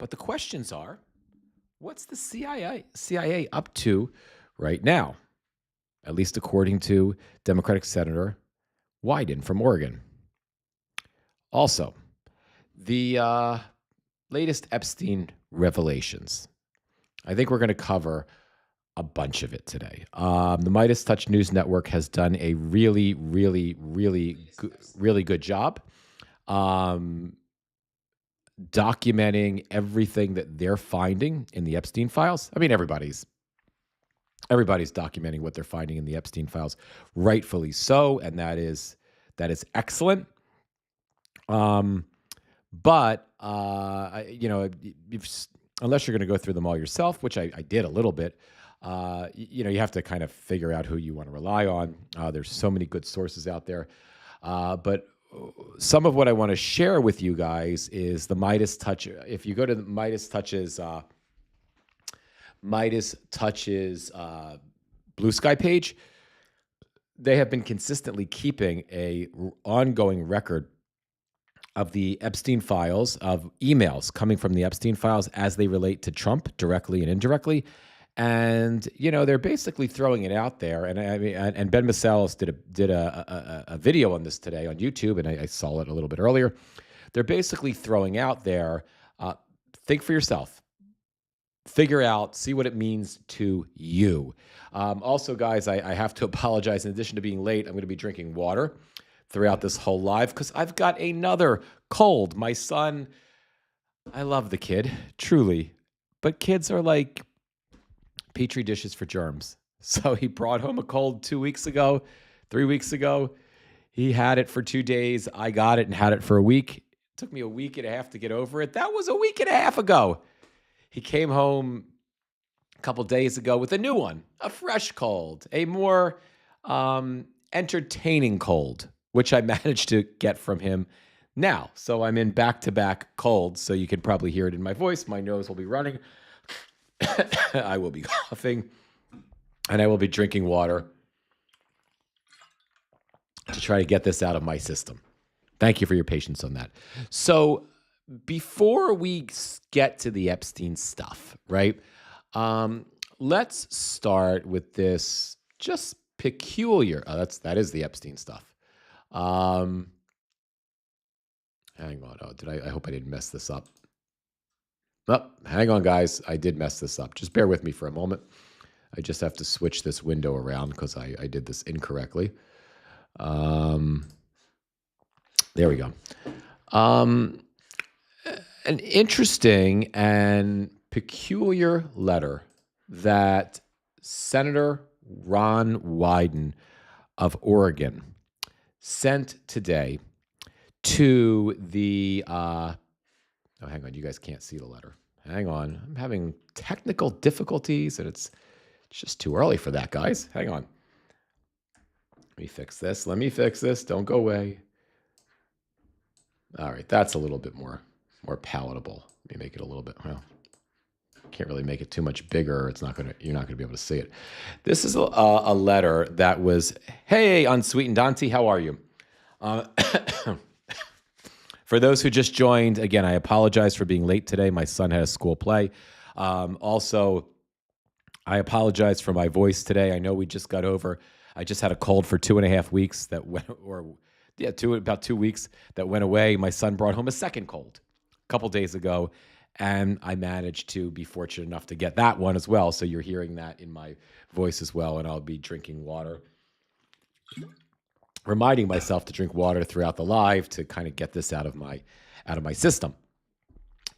But the questions are, what's the CIA up to right now? At least according to Democratic Senator Wyden from Oregon. Also, the latest Epstein revelations. I think we're going to cover a bunch of it today. The Midas Touch News Network has done a really, really good job documenting everything that they're finding in the Epstein files. I mean, everybody's documenting what they're finding in the Epstein files, rightfully so, and that is excellent. But unless you're going to go through them all yourself, which I did a little bit, you have to kind of figure out who you want to rely on. There's so many good sources out there, but some of what I want to share with you guys is the Midas Touch. If you go to the Midas Touch's Blue Sky page, they have been consistently keeping a ongoing record of the Epstein files, of emails coming from the Epstein files as they relate to Trump directly and indirectly. And, they're basically throwing it out there. And I mean, and Ben Masalis did a video on this today on YouTube, and I saw it a little bit earlier. They're basically throwing out there, think for yourself, figure out, see what it means to you. Also, guys, I have to apologize. In addition to being late, I'm going to be drinking water throughout this whole live because I've got another cold. My son, I love the kid, truly, but kids are like Petri dishes for germs. So he brought home a cold 3 weeks ago. He had it for 2 days. I got it and had it for a week. It took me a week and a half to get over it. That was a week and a half ago. He came home a couple days ago with a new one, a fresh cold, a more entertaining cold, which I managed to get from him now. So I'm in back-to-back colds, so you can probably hear it in my voice. My nose will be running. I will be coughing, and I will be drinking water to try to get this out of my system. Thank you for your patience on that. So before we get to the Epstein stuff, right, let's start with this just peculiar. That is the Epstein stuff. Hang on. I hope I didn't mess this up. Oh, hang on, guys. I did mess this up. Just bear with me for a moment. I just have to switch this window around because I did this incorrectly. There we go. An interesting and peculiar letter that Senator Ron Wyden of Oregon sent today to the oh, hang on, you guys can't see the letter. Hang on, I'm having technical difficulties, and it's just too early for that, guys. Hang on. Let me fix this. Don't go away. All right, that's a little bit more palatable. Let me make it a little bit, well, can't really make it too much bigger. You're not gonna be able to see it. This is a letter that was, hey, Unsweetened Auntie, how are you? For those who just joined, again, I apologize for being late today. My son had a school play. Also, I apologize for my voice today. I know we just got over. I just had a cold for 2.5 weeks that went, about 2 weeks that went away. My son brought home a second cold a couple days ago, and I managed to be fortunate enough to get that one as well. So you're hearing that in my voice as well, and I'll be drinking water. Reminding myself to drink water throughout the live to kind of get this out of my system.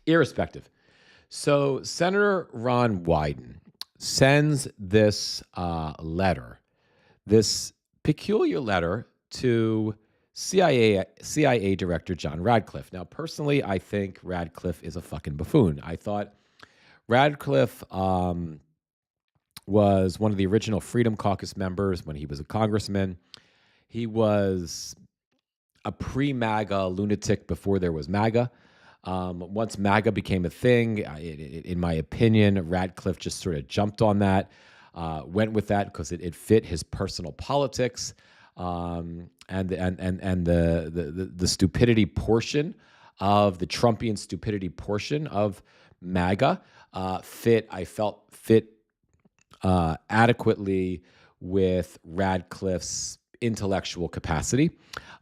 Irrespective. So Senator Ron Wyden sends this letter, this peculiar letter to CIA Director John Radcliffe. Now, personally, I think Radcliffe is a fucking buffoon. I thought Radcliffe was one of the original Freedom Caucus members when he was a congressman. He was a pre-MAGA lunatic before there was MAGA. Once MAGA became a thing, in my opinion, Radcliffe just sort of jumped on that, went with that because it fit his personal politics, and the stupidity portion of the Trumpian stupidity portion of MAGA I felt fit adequately with Radcliffe's intellectual capacity.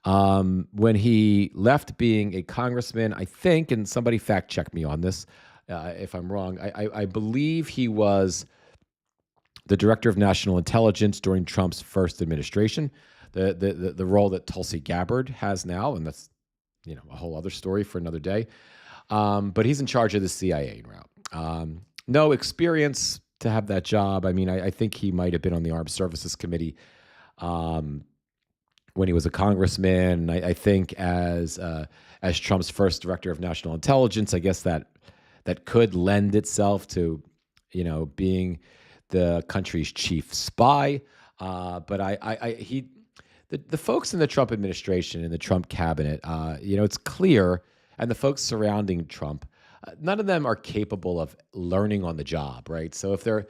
When he left being a congressman, I think, and somebody fact check me on this if I'm wrong, I believe he was the director of national intelligence during Trump's first administration, the role that Tulsi Gabbard has now, and that's a whole other story for another day. But he's in charge of the CIA route. No experience to have that job. I mean, I think he might have been on the Armed Services Committee when he was a congressman. I think as Trump's first director of national intelligence, I guess that could lend itself to being the country's chief spy. But the folks in the Trump administration and the Trump cabinet, it's clear, and the folks surrounding Trump, none of them are capable of learning on the job, right? So if they're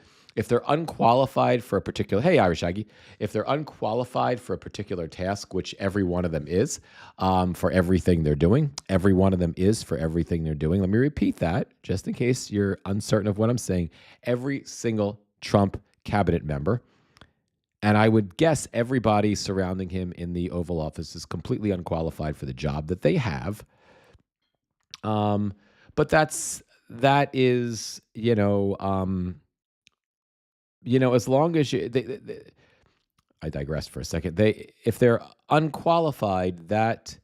unqualified for a particular, hey, Irish Aggie, if they're unqualified for a particular task, which every one of them is, for everything they're doing, every one of them is for everything they're doing. Let me repeat that, just in case you're uncertain of what I'm saying. Every single Trump cabinet member, and I would guess everybody surrounding him in the Oval Office, is completely unqualified for the job that they have. But that is, as long as I digress for a second. If they're unqualified, that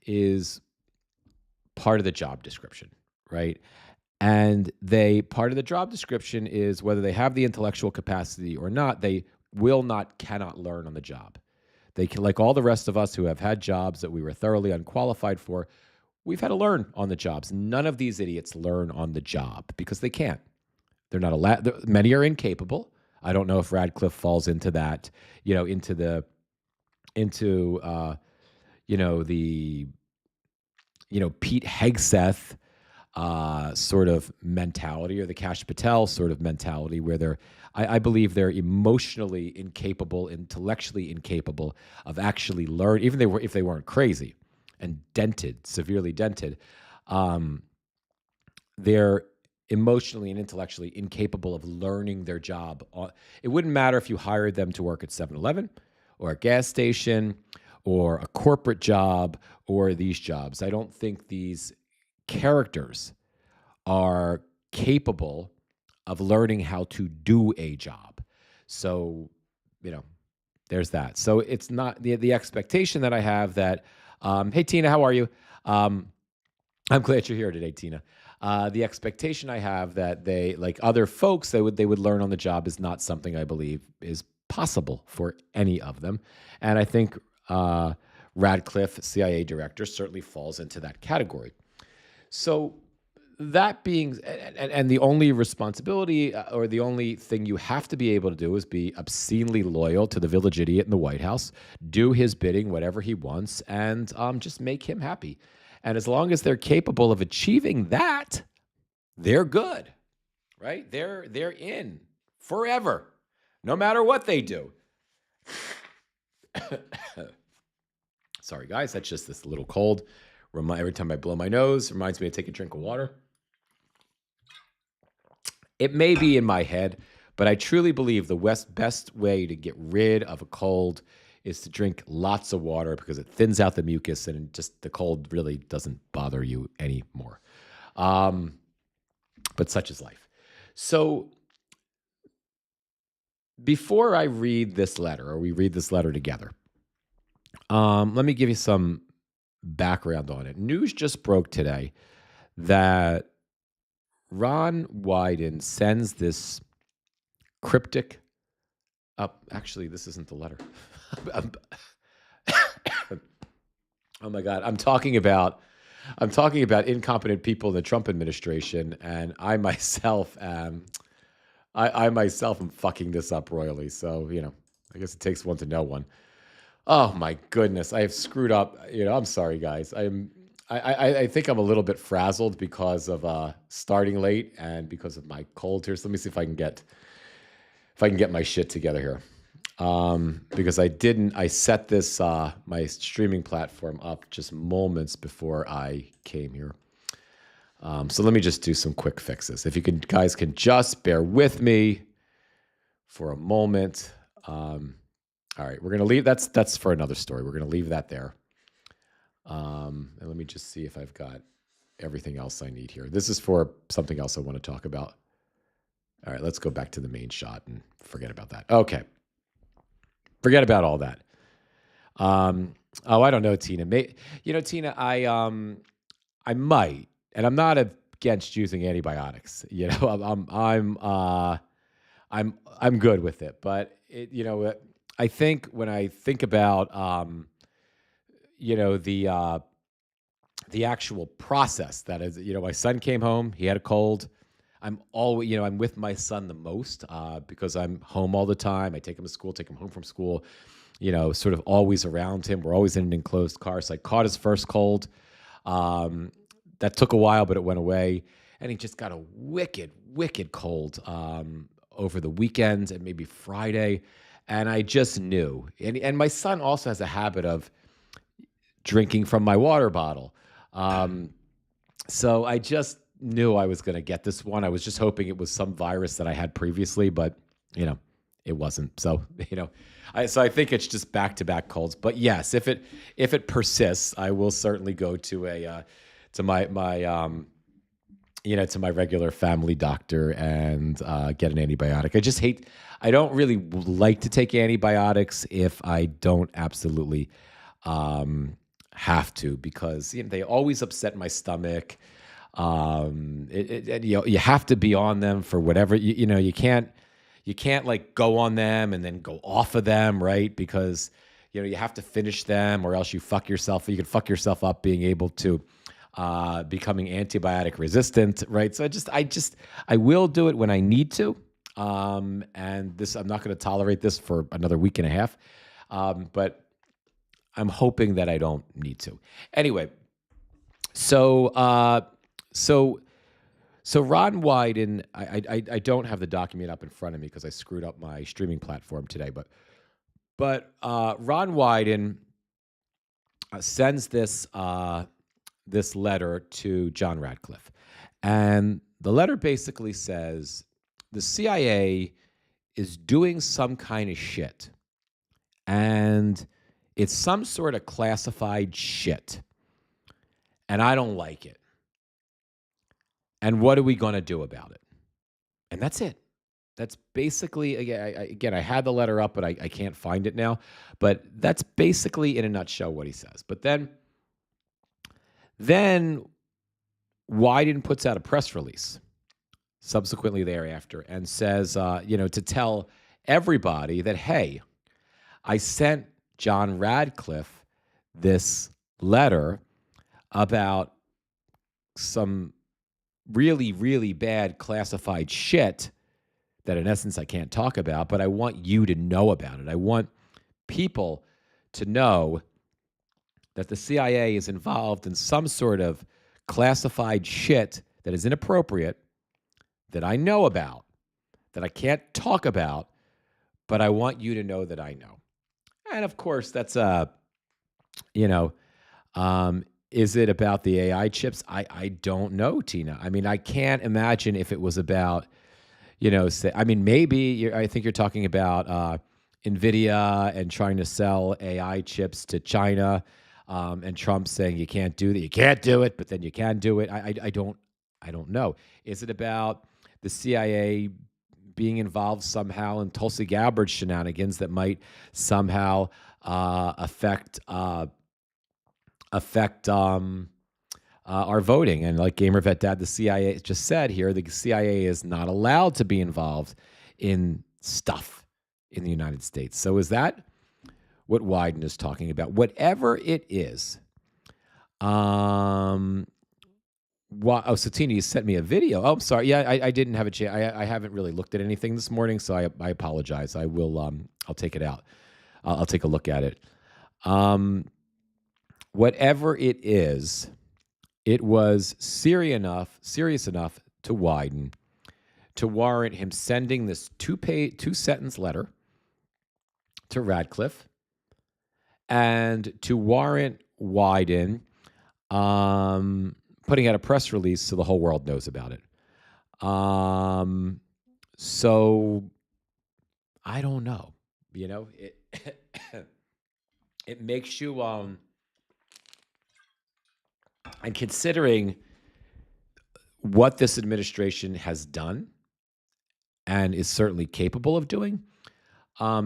is part of the job description, right? And part of the job description is whether they have the intellectual capacity or not, they cannot learn on the job. They can, like all the rest of us who have had jobs that we were thoroughly unqualified for, we've had to learn on the jobs. None of these idiots learn on the job because they can't. They're not allowed. Many are incapable. I don't know if Radcliffe falls into that, into the Pete Hegseth sort of mentality, or the Kash Patel sort of mentality, where I believe they're emotionally incapable, intellectually incapable of actually learn, even if they weren't crazy and severely dented. They're emotionally and intellectually incapable of learning their job. It wouldn't matter if you hired them to work at 7-Eleven or a gas station or a corporate job or these jobs. I don't think these characters are capable of learning how to do a job. So, there's that. So it's not the expectation that I have that, hey, Tina, how are you? I'm glad you're here today, Tina. The expectation I have that they, like other folks, they would learn on the job is not something I believe is possible for any of them. And I think Radcliffe, CIA director, certainly falls into that category. So that being, and the only responsibility or the only thing you have to be able to do is be obscenely loyal to the village idiot in the White House, do his bidding, whatever he wants, and just make him happy. And as long as they're capable of achieving that, they're good, right? They're in forever, no matter what they do. Sorry, guys, that's just this little cold. Every time I blow my nose, reminds me to take a drink of water. It may be in my head, but I truly believe the best way to get rid of a cold is to drink lots of water, because it thins out the mucus and just the cold really doesn't bother you anymore. But such is life. So before I read this letter, or we read this letter together, let me give you some background on it. News just broke today that Ron Wyden sends this cryptic actually, this isn't the letter. Oh my God. I'm talking about incompetent people in the Trump administration, and I myself am fucking this up royally. So, I guess it takes one to know one. Oh my goodness. I have screwed up. I'm sorry, guys. I think I'm a little bit frazzled because of starting late and because of my cold here. So let me see if I can get my shit together here. because I set this, my streaming platform up just moments before I came here. So let me just do some quick fixes. If you guys can just bear with me for a moment. All right, we're gonna leave. That's for another story. We're gonna leave that there. And let me just see if I've got everything else I need here. This is for something else I want to talk about. All right, let's go back to the main shot and forget about that. Okay, forget about all that. I don't know, Tina. Tina, I might, and I'm not against using antibiotics. I'm good with it, but I think when I think about the actual process that is, my son came home, he had a cold. I'm always, I'm with my son the most because I'm home all the time. I take him to school, take him home from school, sort of always around him. We're always in an enclosed car. So I caught his first cold. That took a while, but it went away. And he just got a wicked, wicked cold over the weekend and maybe Friday. And I just knew. And my son also has a habit of drinking from my water bottle. So I just knew I was going to get this one. I was just hoping it was some virus that I had previously, but it wasn't. So I think it's just back-to-back colds. But yes, if it persists, I will certainly go to to my regular family doctor and get an antibiotic. I don't really like to take antibiotics if I don't absolutely have to, because they always upset my stomach. You have to be on them for whatever, you can't like go on them and then go off of them, right? Because you have to finish them, or else you can fuck yourself up being able to becoming antibiotic resistant, right? So I will do it when I need to. And I'm not going to tolerate this for another week and a half. But I'm hoping that I don't need to. Anyway, so Ron Wyden, I don't have the document up in front of me because I screwed up my streaming platform today, but Ron Wyden sends this letter to John Radcliffe, and the letter basically says the CIA is doing some kind of shit, and it's some sort of classified shit, and I don't like it. And what are we going to do about it? And that's it. That's basically, again, I had the letter up, but I can't find it now. But that's basically, in a nutshell, what he says. But then Wyden puts out a press release subsequently thereafter and says, to tell everybody that, hey, I sent John Radcliffe this letter about some really, really bad classified shit that in essence I can't talk about, but I want you to know about it. I want people to know that the CIA is involved in some sort of classified shit that is inappropriate, that I know about, that I can't talk about, but I want you to know that I know. And of course, that's is it about the AI chips? I don't know, Tina. I mean, I can't imagine if it was about, maybe I think you're talking about NVIDIA and trying to sell AI chips to China, and Trump saying you can't do that. You can't do it, but then you can do it. I don't know. Is it about the CIA being involved somehow in Tulsi Gabbard shenanigans that might somehow affect our voting? And like GamerVet Dad, the CIA just said here, the CIA is not allowed to be involved in stuff in the United States. So is that what Wyden is talking about? Whatever it is. Satini, you sent me a video. Oh, I'm sorry. Yeah, I didn't have a chance. I haven't really looked at anything this morning, so I apologize. I will. I'll take it out. I'll take a look at it. Whatever it is, it was serious enough to Wyden to warrant him sending this two-sentence letter to Radcliffe and to warrant Wyden putting out a press release so the whole world knows about it. So I don't know. It it makes you and considering what this administration has done and is certainly capable of doing,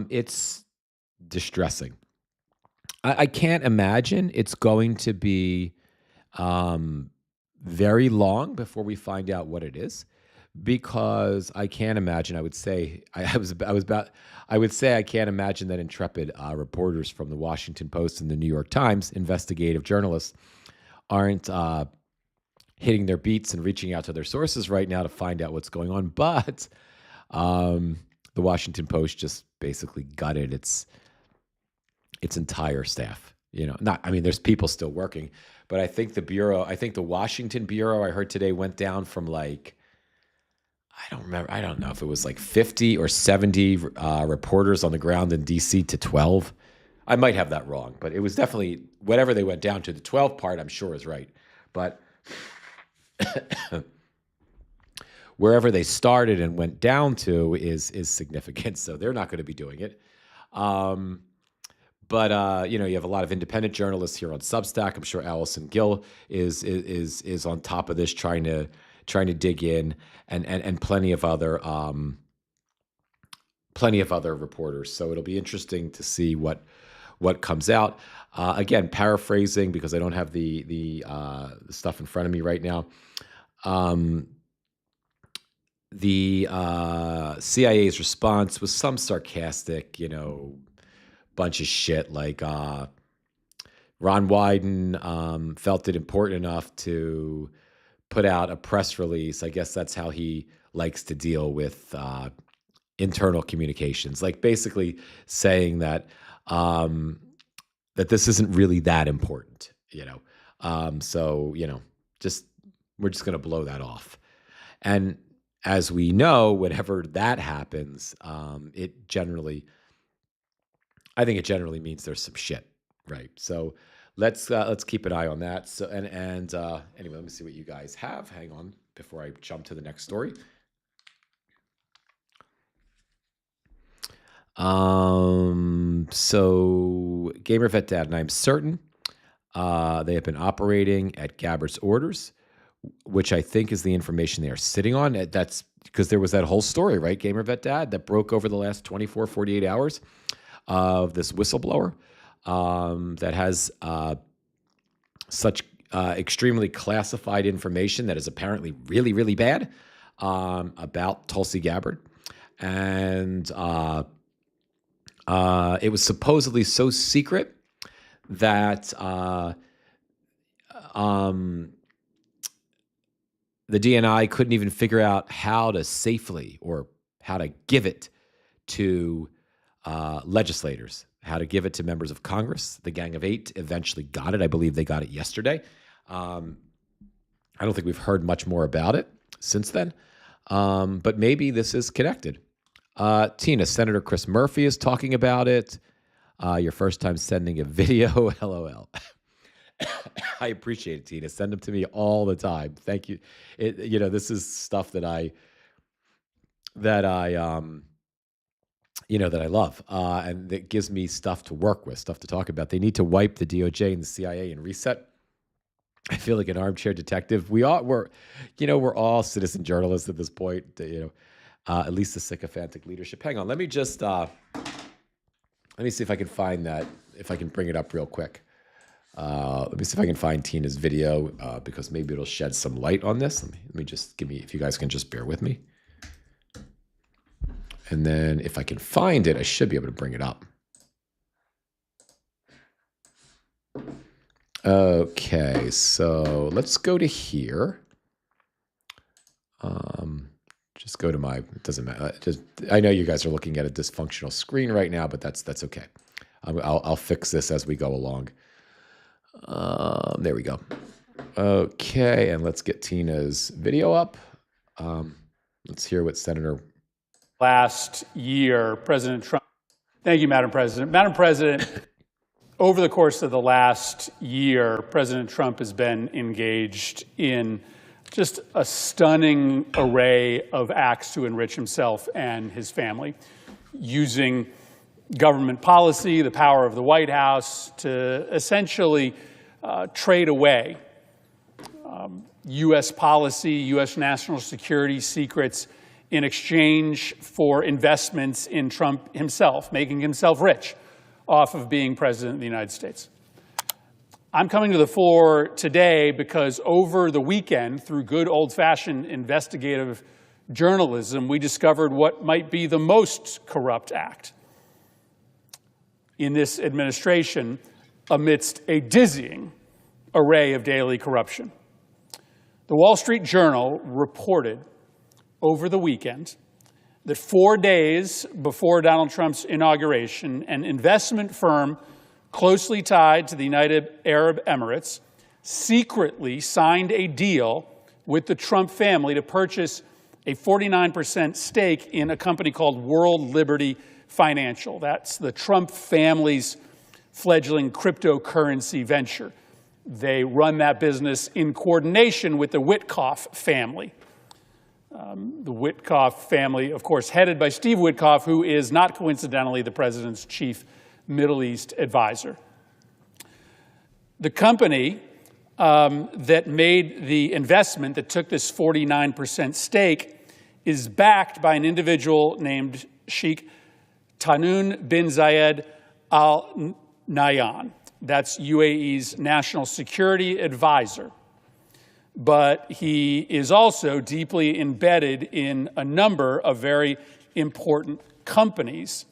it's distressing. I can't imagine it's going to be very long before we find out what it is, because I can't imagine. I would say I can't imagine that intrepid reporters from the Washington Post and the New York Times, investigative journalists, aren't hitting their beats and reaching out to their sources right now to find out what's going on. But the Washington Post just basically gutted its entire staff. There's people still working, but I think the Washington bureau, I heard today, went down from I don't know if it was 50 or 70 reporters on the ground in DC to 12. I might have that wrong, but it was definitely whatever they went down to. The 12 part, I'm sure, is right. But wherever they started and went down to is significant. So they're not going to be doing it. But you have a lot of independent journalists here on Substack. I'm sure Allison Gill is on top of this, trying to dig in, and plenty of other reporters. So it'll be interesting to see what comes out. Again, paraphrasing, because I don't have the stuff in front of me right now. The CIA's response was some sarcastic, bunch of shit like Ron Wyden felt it important enough to put out a press release. I guess that's how he likes to deal with internal communications, basically saying that that this isn't really that important, so we're just going to blow that off. And as we know, whenever that happens, I think it generally means there's some shit, right? So let's keep an eye on that. So anyway, let me see what you guys have. Hang on before I jump to the next story. So Gamer Vet Dad and I'm certain they have been operating at Gabbard's orders, which I think is the information they are sitting on. That's because there was that whole story, right, Gamer Vet Dad, that broke over the last 24, 48 hours of this whistleblower that has such extremely classified information that is apparently really, really bad about Tulsi Gabbard. And it was supposedly so secret that the DNI couldn't even figure out how to safely, or how to give it to legislators, how to give it to members of Congress. The Gang of Eight eventually got it. I believe they got it yesterday. I don't think we've heard much more about it since then, but maybe this is connected. Tina, Senator Chris Murphy is talking about it. Your first time sending a video, LOL. I appreciate it, Tina. Send them to me all the time. Thank you. This is stuff that I love, and that gives me stuff to work with, stuff to talk about. They need to wipe the DOJ and the CIA and reset. I feel like an armchair detective. We're all citizen journalists at this point. At least the sycophantic leadership. Hang on, let me just let me see if I can find that. If I can bring it up real quick. Let me see if I can find Tina's video, because maybe it'll shed some light on this. Let me just if you guys can just bear with me. And then if I can find it, I should be able to bring it up. Okay, so let's go to here. Just go to it doesn't matter. I know you guys are looking at a dysfunctional screen right now, but that's okay. I'll fix this as we go along. There we go. Okay, and let's get Tina's video up. Let's hear what Senator. Last year, President Trump. Thank you, Madam President. Madam President, over the course of the last year, President Trump has been engaged in just a stunning array of acts to enrich himself and his family, using government policy, the power of the White House, to essentially trade away U.S. policy, U.S. national security secrets in exchange for investments in Trump himself, making himself rich off of being president of the United States. I'm coming to the floor today because over the weekend, through good old-fashioned investigative journalism, we discovered what might be the most corrupt act in this administration amidst a dizzying array of daily corruption. The Wall Street Journal reported over the weekend that 4 days before Donald Trump's inauguration, an investment firm closely tied to the United Arab Emirates secretly signed a deal with the Trump family to purchase a 49% stake in a company called World Liberty Financial. That's the Trump family's fledgling cryptocurrency venture. They run that business in coordination with the Witkoff family. The Witkoff family, of course, headed by Steve Witkoff, who is not coincidentally the president's chief Middle East advisor. The company that made the investment, that took this 49% stake, is backed by an individual named Sheikh Tahnoon bin Zayed Al Nahyan. That's UAE's national security advisor. But he is also deeply embedded in a number of very important companies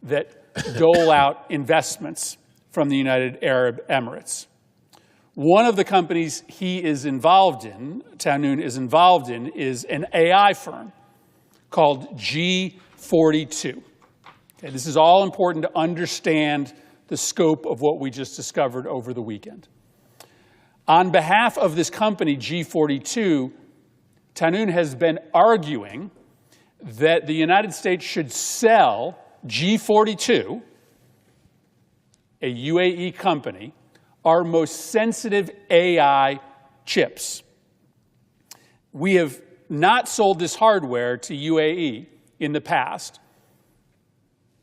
that dole out investments from the United Arab Emirates. One of the companies he is involved in, Tahnoon is involved in, is an AI firm called G42. Okay, this is all important to understand the scope of what we just discovered over the weekend. On behalf of this company, G42, Tahnoon has been arguing that the United States should sell G42, a UAE company, our most sensitive AI chips. We have not sold this hardware to UAE in the past.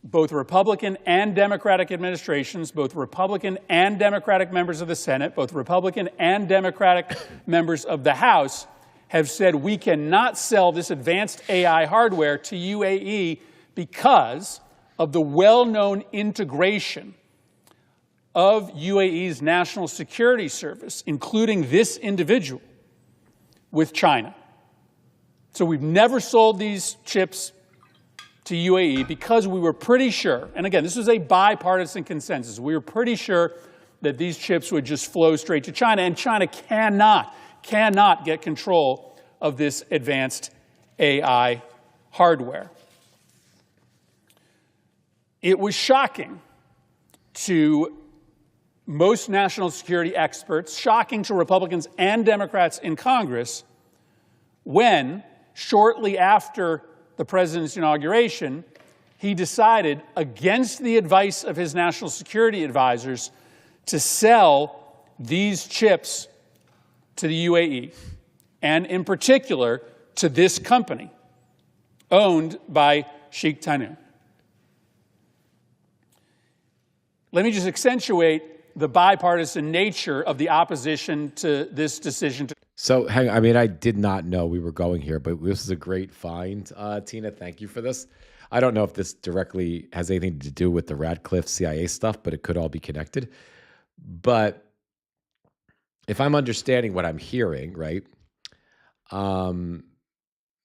Both Republican and Democratic administrations, both Republican and Democratic members of the Senate, both Republican and Democratic members of the House have said we cannot sell this advanced AI hardware to UAE because of the well-known integration of UAE's national security service, including this individual, with China. So we've never sold these chips to UAE because we were pretty sure, and again, this was a bipartisan consensus, we were pretty sure that these chips would just flow straight to China, and China cannot get control of this advanced AI hardware. It was shocking to most national security experts, shocking to Republicans and Democrats in Congress, when, shortly after the president's inauguration, he decided, against the advice of his national security advisors, to sell these chips to the UAE, and in particular to this company, owned by Sheikh Tahnoon. Let me just accentuate the bipartisan nature of the opposition to this decision. So, hang on, I mean, I did not know we were going here, but this is a great find, Tina. Thank you for this. I don't know if this directly has anything to do with the Radcliffe CIA stuff, but it could all be connected. But if I'm understanding what I'm hearing, right, the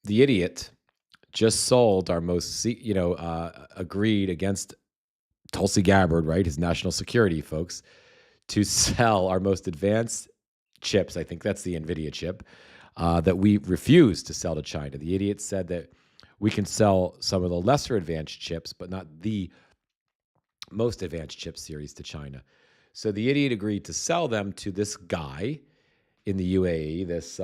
idiot just sold our most, agreed against Tulsi Gabbard, right, his national security folks, to sell our most advanced chips. I think that's the NVIDIA chip that we refuse to sell to China. The idiot said that we can sell some of the lesser advanced chips, but not the most advanced chip series to China. So the idiot agreed to sell them to this guy in the UAE. This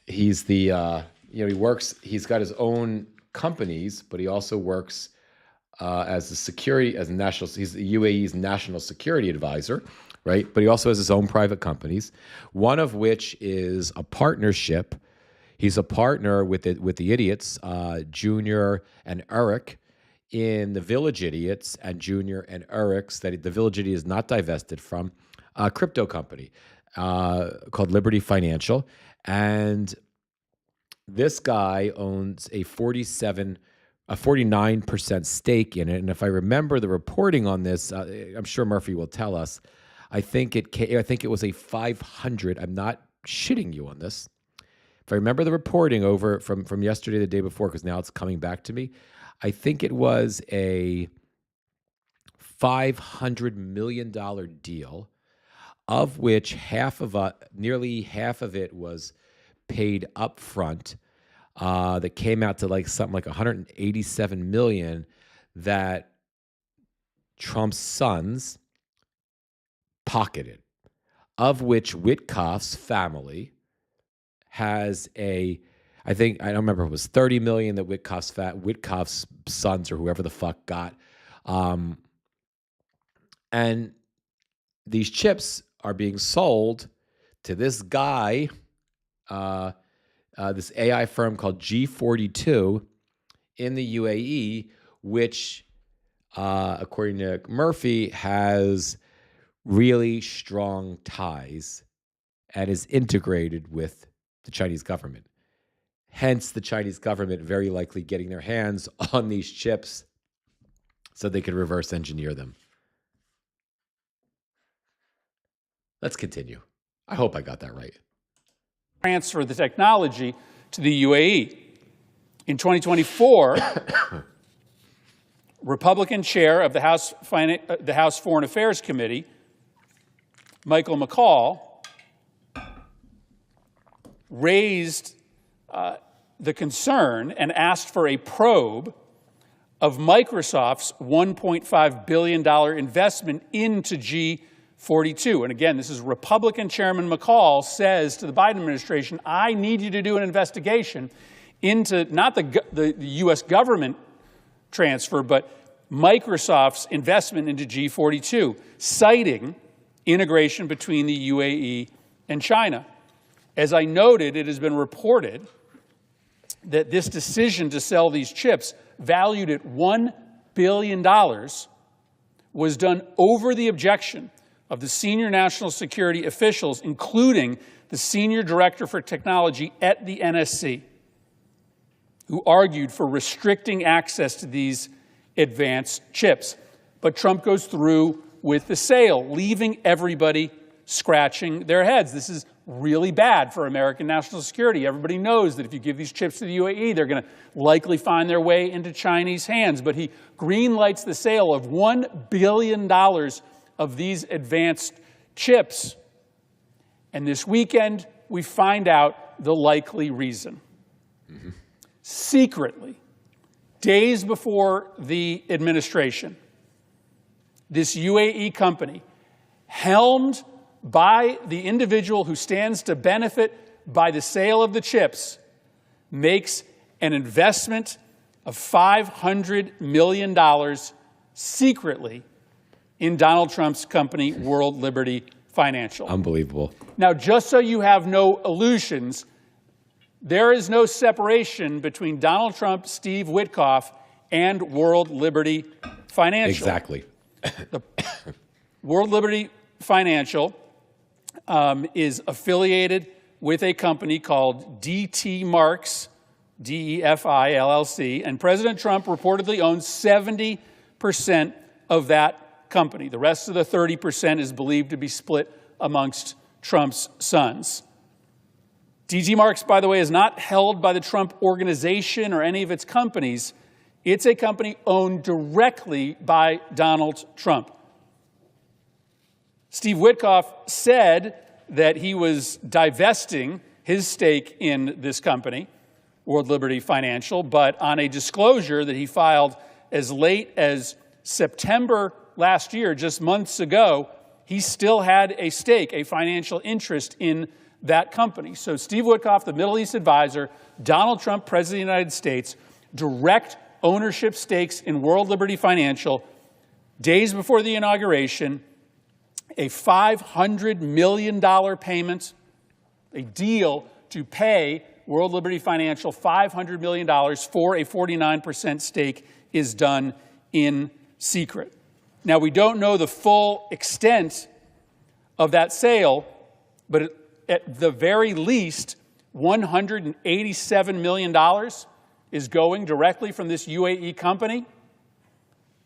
he's the he works. He's got his own companies, but he also works as a national. He's the UAE's national security advisor, right? But he also has his own private companies, one of which is a partnership. He's a partner with the idiots, Junior and Eric, in the Village Idiots, and Junior and Eric's, that the Village Idiot is not divested from, a crypto company called Liberty Financial. And this guy owns a 49% stake in it. And if I remember the reporting on this, I'm sure Murphy will tell us. I think it was a 500. I'm not shitting you on this. If I remember the reporting over from yesterday, the day before, because now it's coming back to me, I think it was a $500 million deal, of which nearly half of it was paid up front. That came out to like something like 187 million that Trump's sons pocketed, of which Witkoff's family has I don't remember if it was 30 million that Witkoff's sons or whoever the fuck got. And these chips are being sold to this guy, this AI firm called G42 in the UAE, which, according to Murphy, has really strong ties and is integrated with the Chinese government. Hence, the Chinese government very likely getting their hands on these chips so they could reverse engineer them. Let's continue. I hope I got that right. Transfer the technology to the UAE. In 2024, Republican chair of the House Foreign Affairs Committee, Michael McCaul, raised the concern and asked for a probe of Microsoft's $1.5 billion investment into G42. And again, this is Republican Chairman McCaul says to the Biden administration, I need you to do an investigation into not the U.S. government transfer, but Microsoft's investment into G42, citing integration between the UAE and China. As I noted, it has been reported that this decision to sell these chips, valued at $1 billion, was done over the objection of the senior national security officials, including the senior director for technology at the NSC, who argued for restricting access to these advanced chips. But Trump goes through with the sale, leaving everybody scratching their heads. This is really bad for American national security. Everybody knows that if you give these chips to the UAE, they're going to likely find their way into Chinese hands. But he greenlights the sale of $1 billion of these advanced chips. And this weekend, we find out the likely reason. Mm-hmm. Secretly, days before the administration, this UAE company, helmed by the individual who stands to benefit by the sale of the chips, makes an investment of $500 million secretly in Donald Trump's company, World Liberty Financial. Unbelievable. Now, just so you have no illusions, there is no separation between Donald Trump, Steve Witkoff, and World Liberty Financial. Exactly. The World Liberty Financial is affiliated with a company called DT Marks, DEFI LLC, and President Trump reportedly owns 70% of that company. The rest of the 30% is believed to be split amongst Trump's sons. DT Marks, by the way, is not held by the Trump organization or any of its companies. It's a company owned directly by Donald Trump. Steve Witkoff said that he was divesting his stake in this company, World Liberty Financial, but on a disclosure that he filed as late as September last year, just months ago, he still had a stake, a financial interest in that company. So Steve Witkoff, the Middle East advisor, Donald Trump, President of the United States, direct ownership stakes in World Liberty Financial days before the inauguration, a $500 million payment, a deal to pay World Liberty Financial $500 million for a 49% stake is done in secret. Now, we don't know the full extent of that sale, but at the very least, $187 million is going directly from this UAE company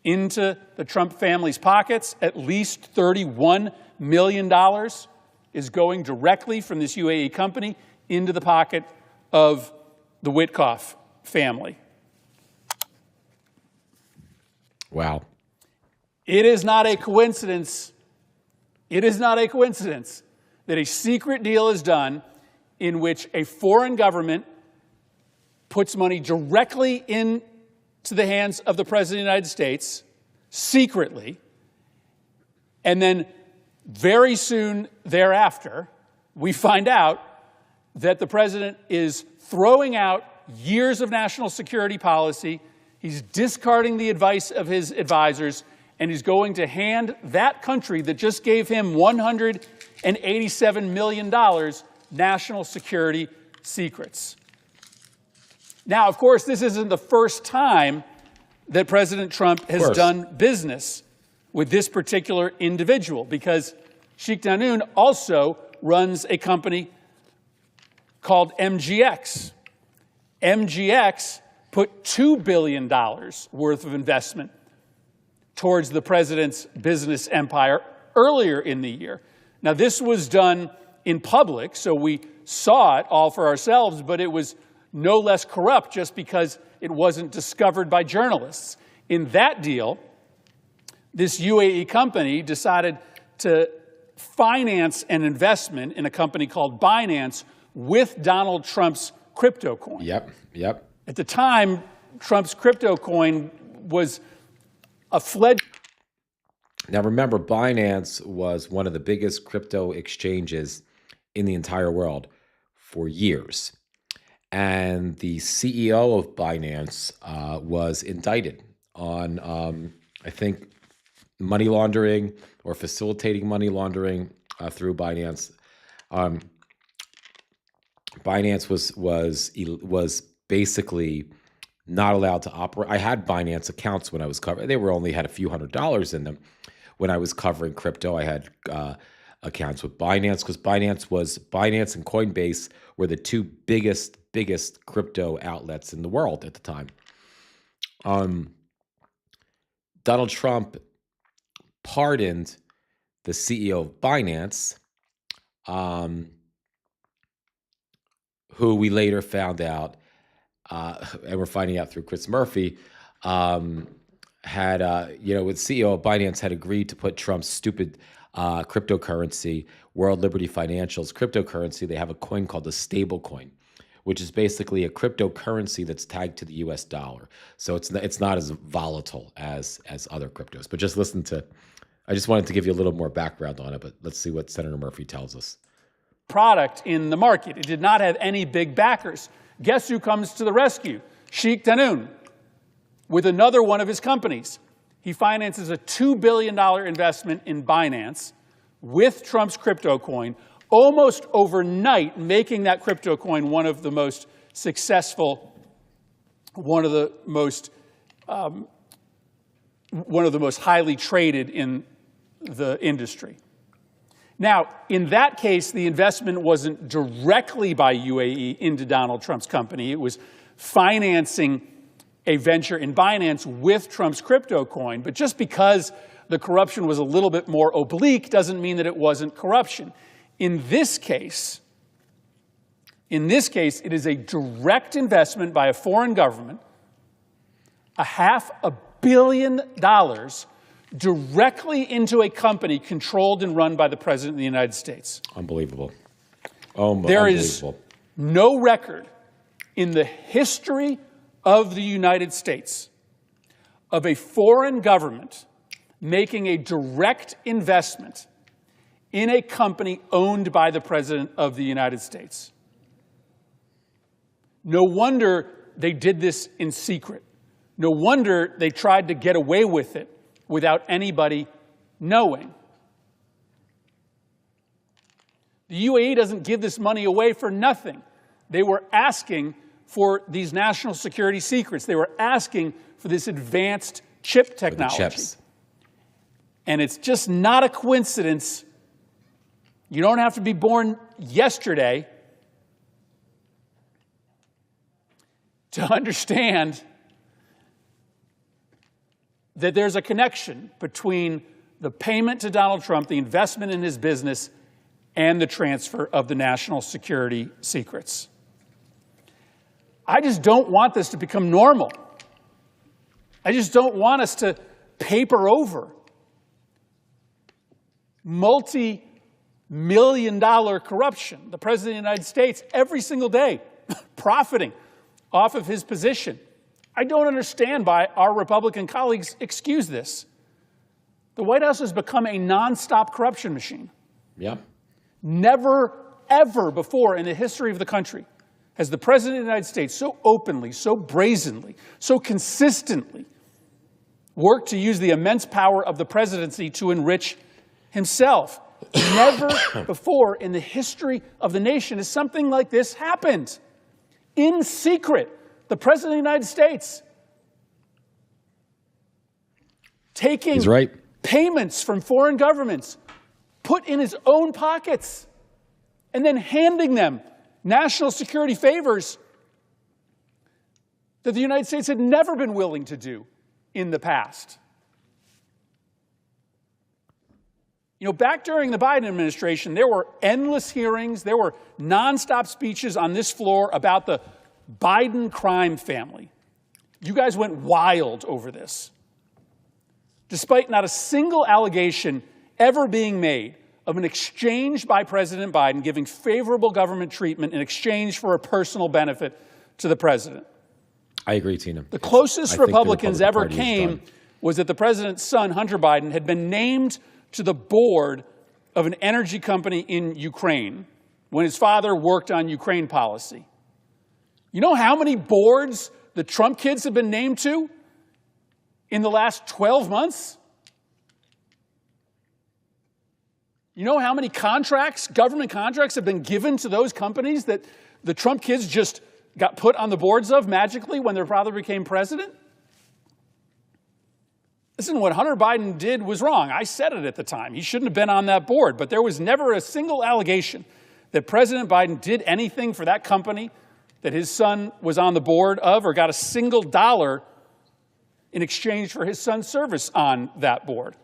into the Trump family's pockets. At least $31 million is going directly from this UAE company into the pocket of the Witkoff family. Wow. It is not a coincidence. It is not a coincidence that a secret deal is done in which a foreign government puts money directly into the hands of the President of the United States, secretly, and then very soon thereafter, we find out that the President is throwing out years of national security policy, he's discarding the advice of his advisors, and he's going to hand that country that just gave him $187 million national security secrets. Now, of course, this isn't the first time that President Trump has done business with this particular individual, because Sheikh Danoon also runs a company called MGX. MGX put $2 billion worth of investment towards the president's business empire earlier in the year. Now, this was done in public, so we saw it all for ourselves, but it was no less corrupt just because it wasn't discovered by journalists. In that deal, this UAE company decided to finance an investment in a company called Binance with Donald Trump's crypto coin. Yep. At the time, Trump's crypto coin was a fledgling. Now, remember, Binance was one of the biggest crypto exchanges in the entire world for years. And the CEO of Binance was indicted on, I think, money laundering or facilitating money laundering through Binance. Binance was basically not allowed to operate. I had Binance accounts when I was covering. They only had a few $100s in them. When I was covering crypto, I had accounts with Binance, because Binance and Coinbase were the two biggest crypto outlets in the world at the time. Donald Trump pardoned the CEO of Binance, who we later found out, and we're finding out through Chris Murphy, had, with CEO of Binance had agreed to put Trump's stupid cryptocurrency, World Liberty Financial's cryptocurrency. They have a coin called a stable coin, which is basically a cryptocurrency that's tagged to the US dollar. So it's not as volatile as other cryptos. But just I just wanted to give you a little more background on it, but let's see what Senator Murphy tells us. Product in the market. It did not have any big backers. Guess who comes to the rescue? Sheikh Danoon, with another one of his companies. He finances a $2 billion investment in Binance with Trump's crypto coin, almost overnight making that crypto coin one of the most successful, one of the most highly traded in the industry. Now, in that case, the investment wasn't directly by UAE into Donald Trump's company. It was financing a venture in Binance with Trump's crypto coin. But just because the corruption was a little bit more oblique doesn't mean that it wasn't corruption. In this case, it is a direct investment by a foreign government, $500 million directly into a company controlled and run by the President of the United States. Unbelievable. There is no record in the history of the United States of a foreign government making a direct investment in a company owned by the President of the United States. No wonder they did this in secret. No wonder they tried to get away with it without anybody knowing. The UAE doesn't give this money away for nothing. They were asking for these national security secrets. They were asking for this advanced chip technology. For the chips. And it's just not a coincidence. You don't have to be born yesterday to understand that there's a connection between the payment to Donald Trump, the investment in his business, and the transfer of the national security secrets. I just don't want this to become normal. I just don't want us to paper over multi-million-dollar corruption. The President of the United States, every single day, profiting off of his position. I don't understand why our Republican colleagues excuse this. The White House has become a nonstop corruption machine. Yeah. Never, ever before in the history of the country has the President of the United States so openly, so brazenly, so consistently worked to use the immense power of the presidency to enrich himself. Never before in the history of the nation has something like this happened. In secret, the President of the United States taking He's right. payments from foreign governments, put in his own pockets, and then handing them national security favors that the United States had never been willing to do in the past. You know, back during the Biden administration, there were endless hearings, there were nonstop speeches on this floor about the Biden crime family. You guys went wild over this. Despite not a single allegation ever being made of an exchange by President Biden giving favorable government treatment in exchange for a personal benefit to the president. I agree, Tina. The closest Republicans ever Party is came done. was that the president's son, Hunter Biden, had been named to the board of an energy company in Ukraine when his father worked on Ukraine policy. You know how many boards the Trump kids have been named to in the last 12 months? You know how many contracts, government contracts, have been given to those companies that the Trump kids just got put on the boards of magically when their father became president? Listen, what Hunter Biden did was wrong. I said it at the time. He shouldn't have been on that board. But there was never a single allegation that President Biden did anything for that company that his son was on the board of or got a single dollar in exchange for his son's service on that board.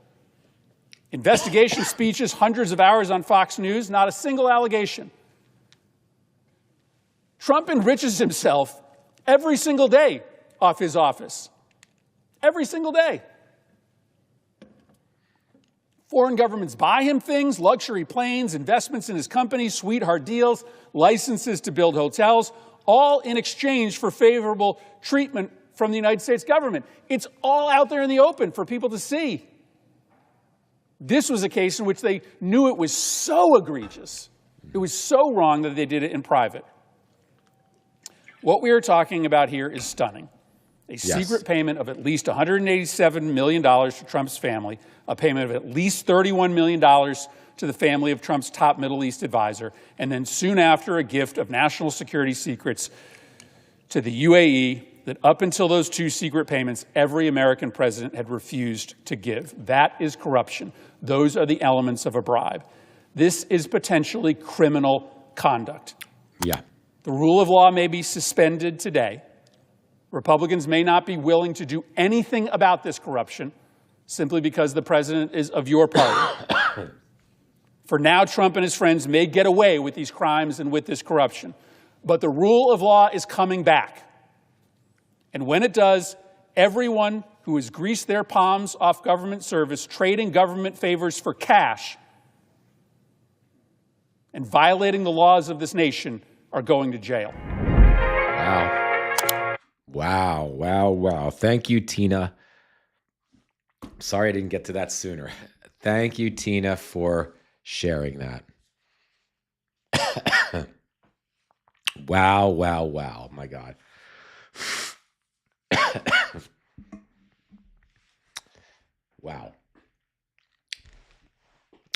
Investigation speeches, hundreds of hours on Fox News, not a single allegation. Trump enriches himself every single day off his office. Every single day. Foreign governments buy him things, luxury planes, investments in his company, sweetheart deals, licenses to build hotels, all in exchange for favorable treatment from the United States government. It's all out there in the open for people to see. This was a case in which they knew it was so egregious, it was so wrong that they did it in private. What we are talking about here is stunning. A secret payment of at least $187 million to Trump's family, a payment of at least $31 million to the family of Trump's top Middle East advisor, and then soon after a gift of national security secrets to the UAE that up until those two secret payments, every American president had refused to give. That is corruption. Those are the elements of a bribe. This is potentially criminal conduct. Yeah. The rule of law may be suspended today. Republicans may not be willing to do anything about this corruption simply because the president is of your party. For now, Trump and his friends may get away with these crimes and with this corruption. But the rule of law is coming back. And when it does, everyone who has greased their palms off government service, trading government favors for cash, and violating the laws of this nation are going to jail. Wow. Wow, wow, wow. Thank you, Tina. Sorry I didn't get to that sooner. Thank you, Tina, for sharing that. Wow, wow, wow. My God. Wow.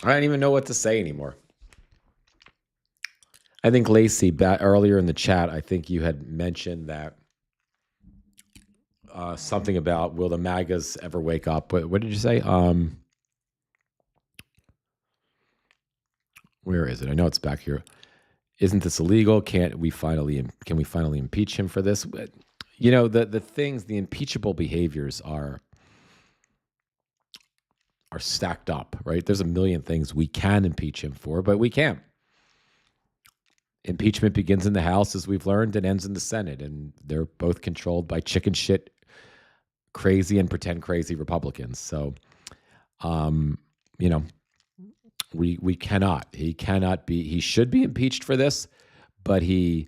I don't even know what to say anymore. I think Lacey, earlier in the chat, I think you had mentioned that something about will the MAGAs ever wake up? What did you say? Where is it? I know it's back here. Isn't this illegal? Can we finally impeach him for this? You know, the things, the impeachable behaviors are stacked up, right? There's a million things we can impeach him for, but we can't. Impeachment begins in the House, as we've learned, and ends in the Senate, and they're both controlled by chicken shit, crazy and pretend crazy Republicans. So, you know, we cannot. He cannot be. He should be impeached for this, but he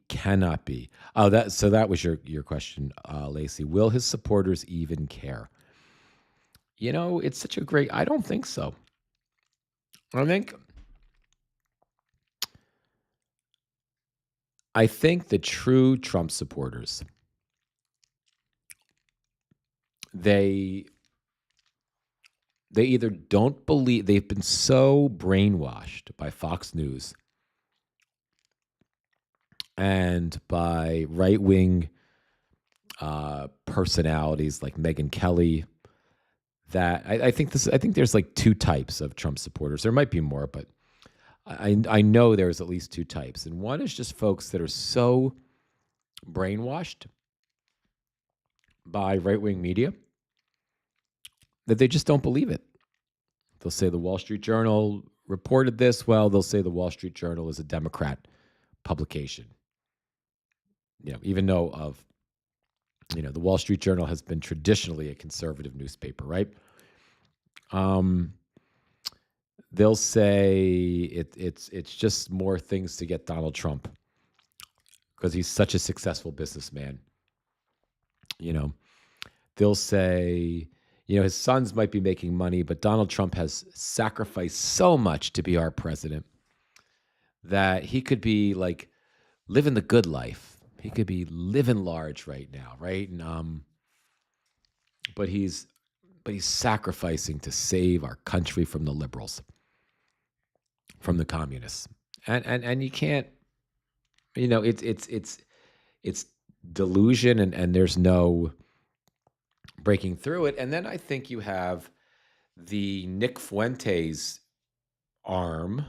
cannot be. Oh, that was your question, Lacey. Will his supporters even care? You know, it's such a great. I don't think so. I think the true Trump supporters, they either don't believe, they've been so brainwashed by Fox News and by right-wing personalities like Megyn Kelly, that I think there's like two types of Trump supporters. There might be more, but I know there's at least two types. And one is just folks that are so brainwashed by right-wing media that they just don't believe it. They'll say the Wall Street Journal reported this. Well, they'll say the Wall Street Journal is a Democrat publication. You know, even though the Wall Street Journal has been traditionally a conservative newspaper, right? They'll say it's just more things to get Donald Trump because he's such a successful businessman. You know, they'll say, his sons might be making money, but Donald Trump has sacrificed so much to be our president that he could be like living the good life. He could be living large right now, right? And but he's sacrificing to save our country from the liberals, from the communists, and you can't, it's delusion, and there's no breaking through it. And then I think you have the Nick Fuentes arm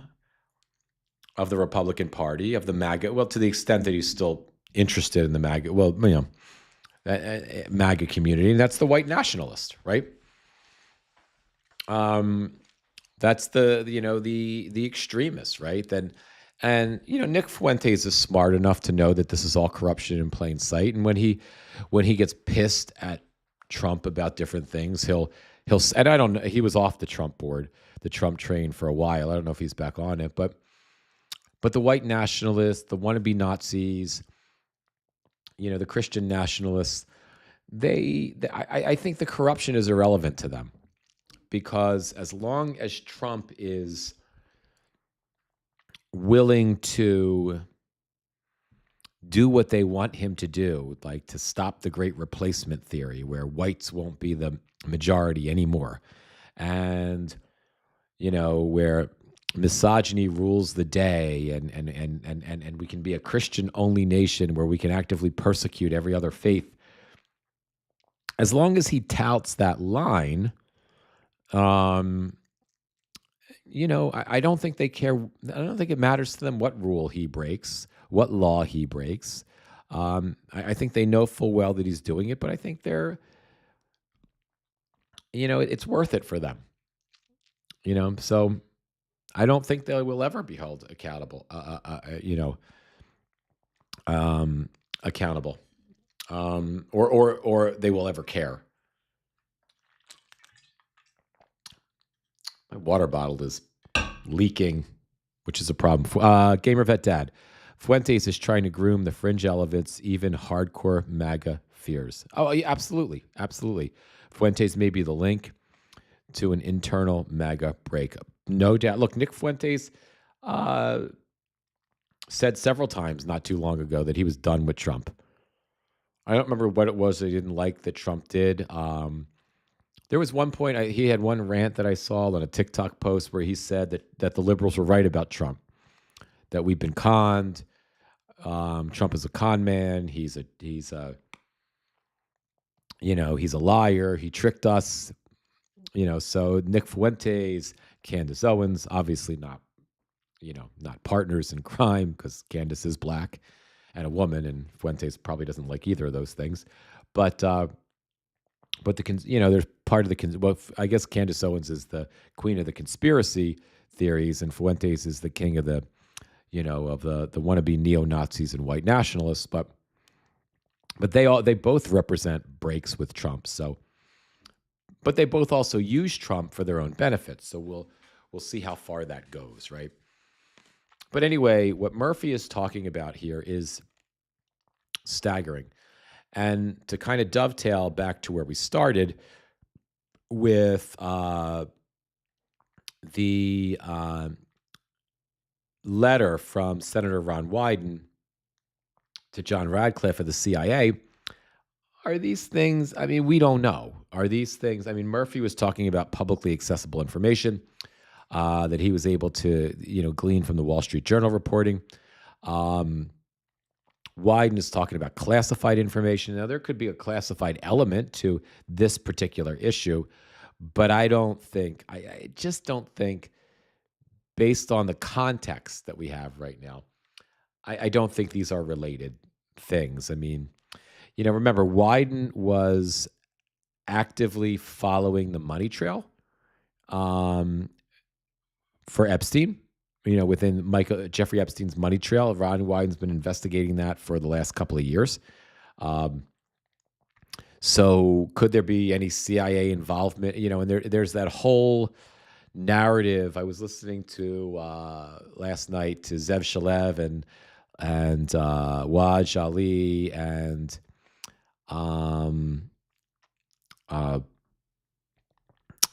of the Republican Party, of the MAGA, well, to the extent that he's still interested in the MAGA, MAGA community, and that's the white nationalist, right? That's the extremists, right? Nick Fuentes is smart enough to know that this is all corruption in plain sight, and when he gets pissed at Trump about different things, he'll and I don't know, he was off the Trump board, the Trump train for a while. I don't know if he's back on it, but the white nationalists, the wannabe Nazis, the Christian nationalists, I think the corruption is irrelevant to them, because as long as Trump is willing to do what they want him to do, like to stop the great replacement theory where whites won't be the majority anymore, and where misogyny rules the day, and we can be a Christian only nation where we can actively persecute every other faith. As long as he touts that line, I don't think they care. I don't think it matters to them what rule he breaks, what law he breaks. I think they know full well that he's doing it, but I think they're, it's worth it for them. So I don't think they will ever be held accountable. Accountable, or they will ever care. My water bottle is leaking, which is a problem. Gamer Vet Dad. Fuentes is trying to groom the fringe elements, even hardcore MAGA fears. Oh, yeah, absolutely. Absolutely. Fuentes may be the link to an internal MAGA breakup. No doubt. Look, Nick Fuentes said several times not too long ago that he was done with Trump. I don't remember what it was that he didn't like that Trump did. There was one point he had one rant that I saw on a TikTok post where he said that the liberals were right about Trump, that we've been conned. Trump is a con man. He's a liar. He tricked us. So Nick Fuentes, Candace Owens, obviously not partners in crime because Candace is black and a woman, and Fuentes probably doesn't like either of those things. But there's part of well, I guess Candace Owens is the queen of the conspiracy theories, and Fuentes is the king of the of the wannabe neo Nazis and white nationalists. But they both represent breaks with Trump. So, but they both also use Trump for their own benefits. So we'll see how far that goes, right? But anyway, what Murphy is talking about here is staggering. And to kind of dovetail back to where we started with the letter from Senator Ron Wyden to John Radcliffe of the CIA, are these things, I mean, we don't know. Are these things, I mean, Murphy was talking about publicly accessible information that he was able to, glean from the Wall Street Journal reporting. Wyden is talking about classified information. Now, there could be a classified element to this particular issue, but I just don't think, based on the context that we have right now, I don't think these are related things. I mean, remember, Wyden was actively following the money trail for Epstein. Within Jeffrey Epstein's money trail. Ron Wyden's been investigating that for the last couple of years. So could there be any CIA involvement? And there's that whole narrative. I was listening to last night to Zev Shalev and Waj Ali and Zev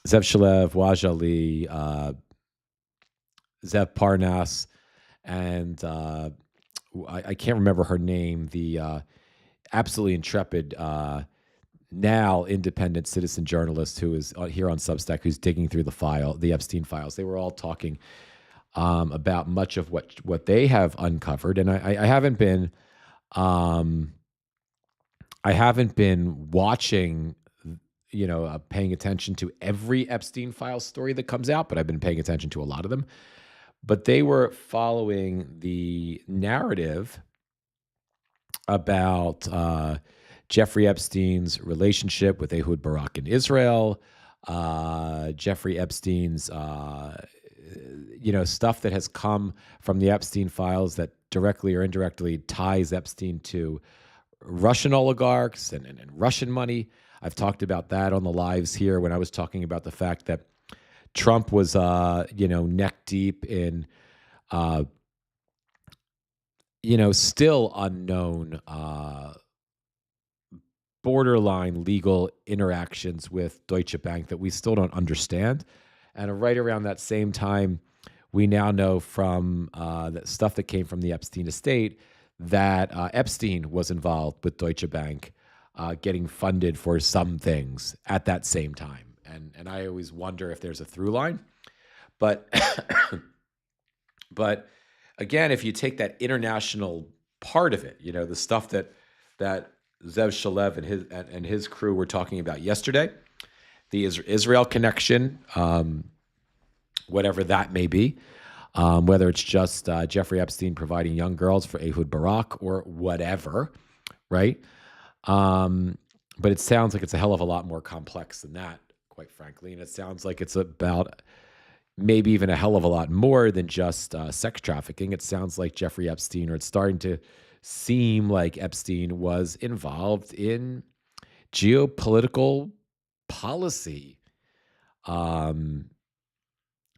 Shalev, Waj Ali, Zev Parnas, and I can't remember her name, the absolutely intrepid, now independent citizen journalist who is here on Substack, who's digging through the Epstein files. They were all talking about much of what they have uncovered, and I haven't been watching, paying attention to every Epstein file story that comes out, but I've been paying attention to a lot of them. But they were following the narrative about Jeffrey Epstein's relationship with Ehud Barak in Israel, Jeffrey Epstein's, stuff that has come from the Epstein files that directly or indirectly ties Epstein to Russian oligarchs and Russian money. I've talked about that on the lives here when I was talking about the fact that Trump was, neck deep in, still unknown borderline legal interactions with Deutsche Bank that we still don't understand. And right around that same time, we now know from the stuff that came from the Epstein estate that Epstein was involved with Deutsche Bank getting funded for some things at that same time. And I always wonder if there's a through line. But but again, if you take that international part of it, the stuff that Zev Shalev and his crew were talking about yesterday, the Israel connection, whatever that may be, whether it's just Jeffrey Epstein providing young girls for Ehud Barak or whatever, right? But it sounds like it's a hell of a lot more complex than that, quite frankly. And it sounds like it's about maybe even a hell of a lot more than just sex trafficking. It sounds like Jeffrey Epstein, or it's starting to seem like Epstein was involved in geopolitical policy.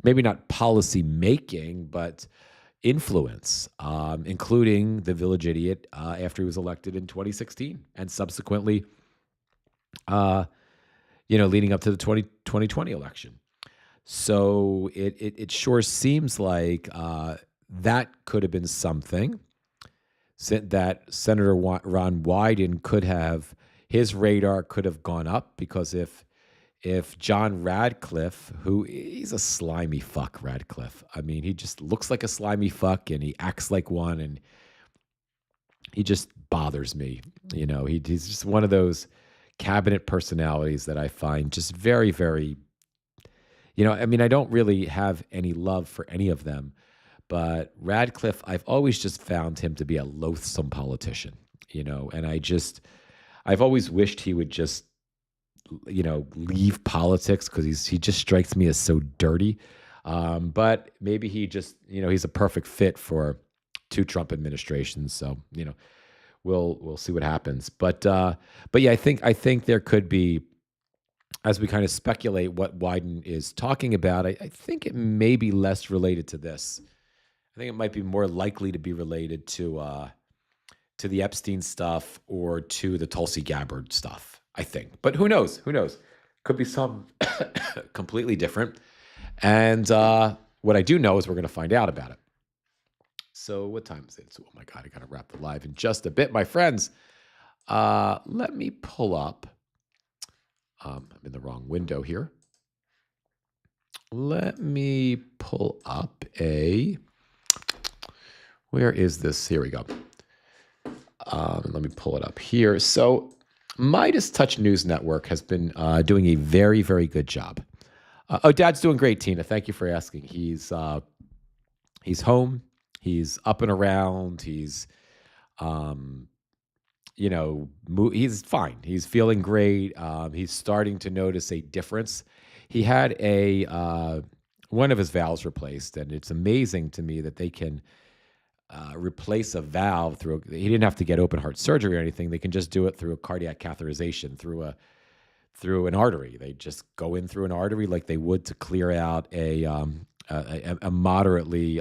Maybe not policy making, but influence, including the village idiot after he was elected in 2016 and subsequently, leading up to the 2020 election. So it sure seems like that could have been something that Senator Ron Wyden could have, his radar could have gone up, because if if John Radcliffe, who he's a slimy fuck, Radcliffe. I mean, he just looks like a slimy fuck and he acts like one and he just bothers me. He's just one of those cabinet personalities that I find just very, very, I mean, I don't really have any love for any of them, but Radcliffe, I've always just found him to be a loathsome politician, and I've always wished he would just, leave politics because he just strikes me as so dirty. But maybe he just, he's a perfect fit for two Trump administrations. So, we'll see what happens. But yeah, I think there could be, as we kind of speculate what Wyden is talking about, I think it may be less related to this. I think it might be more likely to be related to the Epstein stuff or to the Tulsi Gabbard stuff, I think. But who knows? Who knows? Could be some completely different. And what I do know is we're going to find out about it. So what time is it? So, oh my God, I got to wrap the live in just a bit, my friends. Let me pull up. I'm in the wrong window here. Let me pull up where is this? Here we go. Let me pull it up here. So Midas Touch News Network has been doing a very, very good job. Dad's doing great, Tina. Thank you for asking. He's home. He's up and around. He's, he's fine. He's feeling great. He's starting to notice a difference. He had one of his valves replaced, and it's amazing to me that they can replace a valve he didn't have to get open heart surgery or anything. They can just do it through a cardiac catheterization, through an artery. They just go in through an artery like they would to clear out a moderately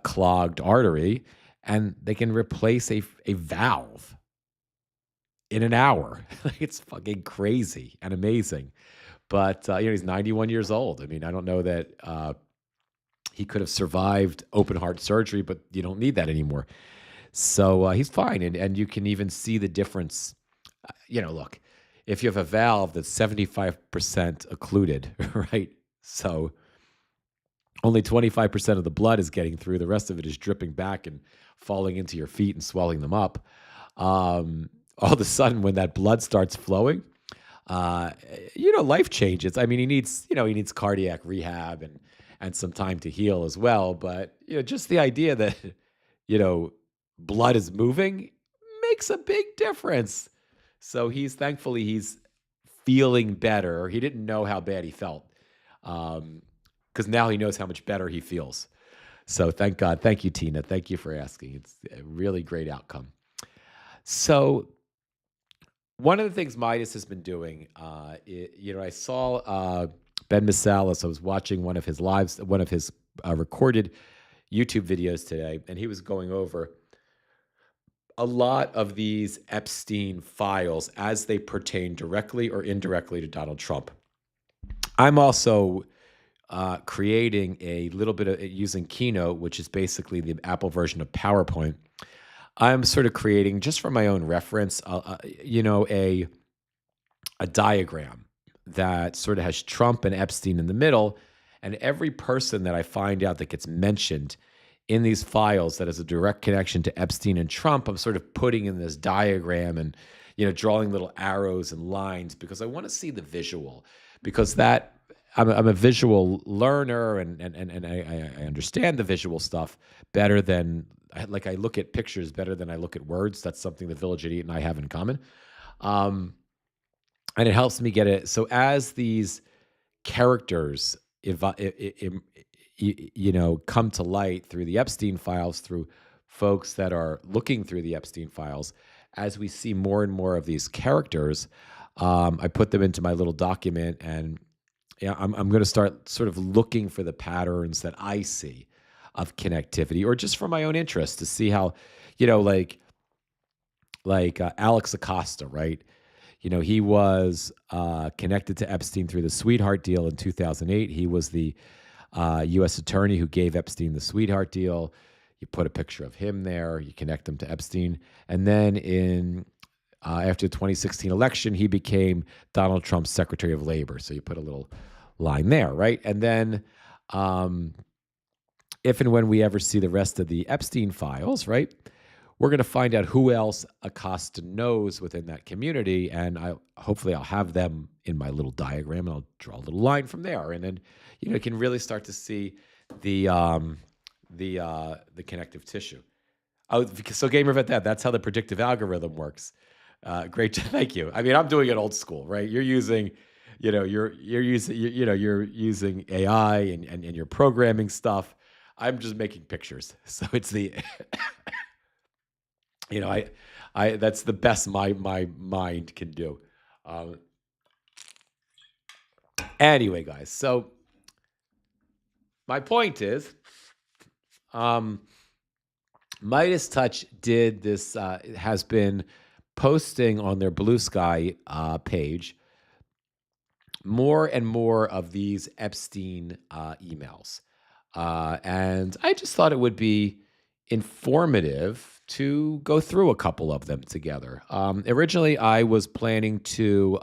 clogged artery, and they can replace a valve in an hour. It's fucking crazy and amazing. But he's 91 years old. I mean, I don't know that he could have survived open heart surgery, but you don't need that anymore. So he's fine, and you can even see the difference. Look, if you have a valve that's 75% occluded, right? So only 25% of the blood is getting through. The rest of it is dripping back and falling into your feet and swelling them up. All of a sudden, when that blood starts flowing, life changes. I mean, he needs cardiac rehab and some time to heal as well. But just the idea that blood is moving makes a big difference. So thankfully he's feeling better. He didn't know how bad he felt, because now he knows how much better he feels. So thank God. Thank you, Tina. Thank you for asking. It's a really great outcome. So one of the things Midas has been doing, I saw Ben Masalis. I was watching one of his lives, one of his recorded YouTube videos today, and he was going over a lot of these Epstein files as they pertain directly or indirectly to Donald Trump. I'm also creating a little bit of using Keynote, which is basically the Apple version of PowerPoint. I'm sort of creating, just for my own reference, a diagram that sort of has Trump and Epstein in the middle, and every person that I find out that gets mentioned in these files that has a direct connection to Epstein and Trump, I'm sort of putting in this diagram and drawing little arrows and lines, because I want to see the visual, because I'm a visual learner, and I understand the visual stuff better than I look at pictures better than I look at words. That's something the Village Idiot and I have in common. And it helps me get it. So as these characters, come to light through the Epstein files, through folks that are looking through the Epstein files, as we see more and more of these characters, I put them into my little document, and I'm going to start sort of looking for the patterns that I see of connectivity, or just for my own interest to see how, Alex Acosta, right? He was connected to Epstein through the sweetheart deal in 2008. He was the U.S. attorney who gave Epstein the sweetheart deal. You put a picture of him there. You connect him to Epstein. And then in After the 2016 election, he became Donald Trump's Secretary of Labor. So you put a little line there, right? And then if and when we ever see the rest of the Epstein files, right, we're going to find out who else Acosta knows within that community, and hopefully I'll have them in my little diagram, and I'll draw a little line from there, and then you can really start to see the connective tissue. Oh, so Gamer Vet Dad, that's how the predictive algorithm works. Great, thank you. I mean, I'm doing it old school, right? You're using, you're using AI and you're programming stuff. I'm just making pictures, so it's the. I that's the best my mind can do. Anyway, guys, so my point is, Midas Touch did this, has been posting on their Blue Sky page more and more of these Epstein emails. And I just thought it would be informative to go through a couple of them together. Originally, I was planning to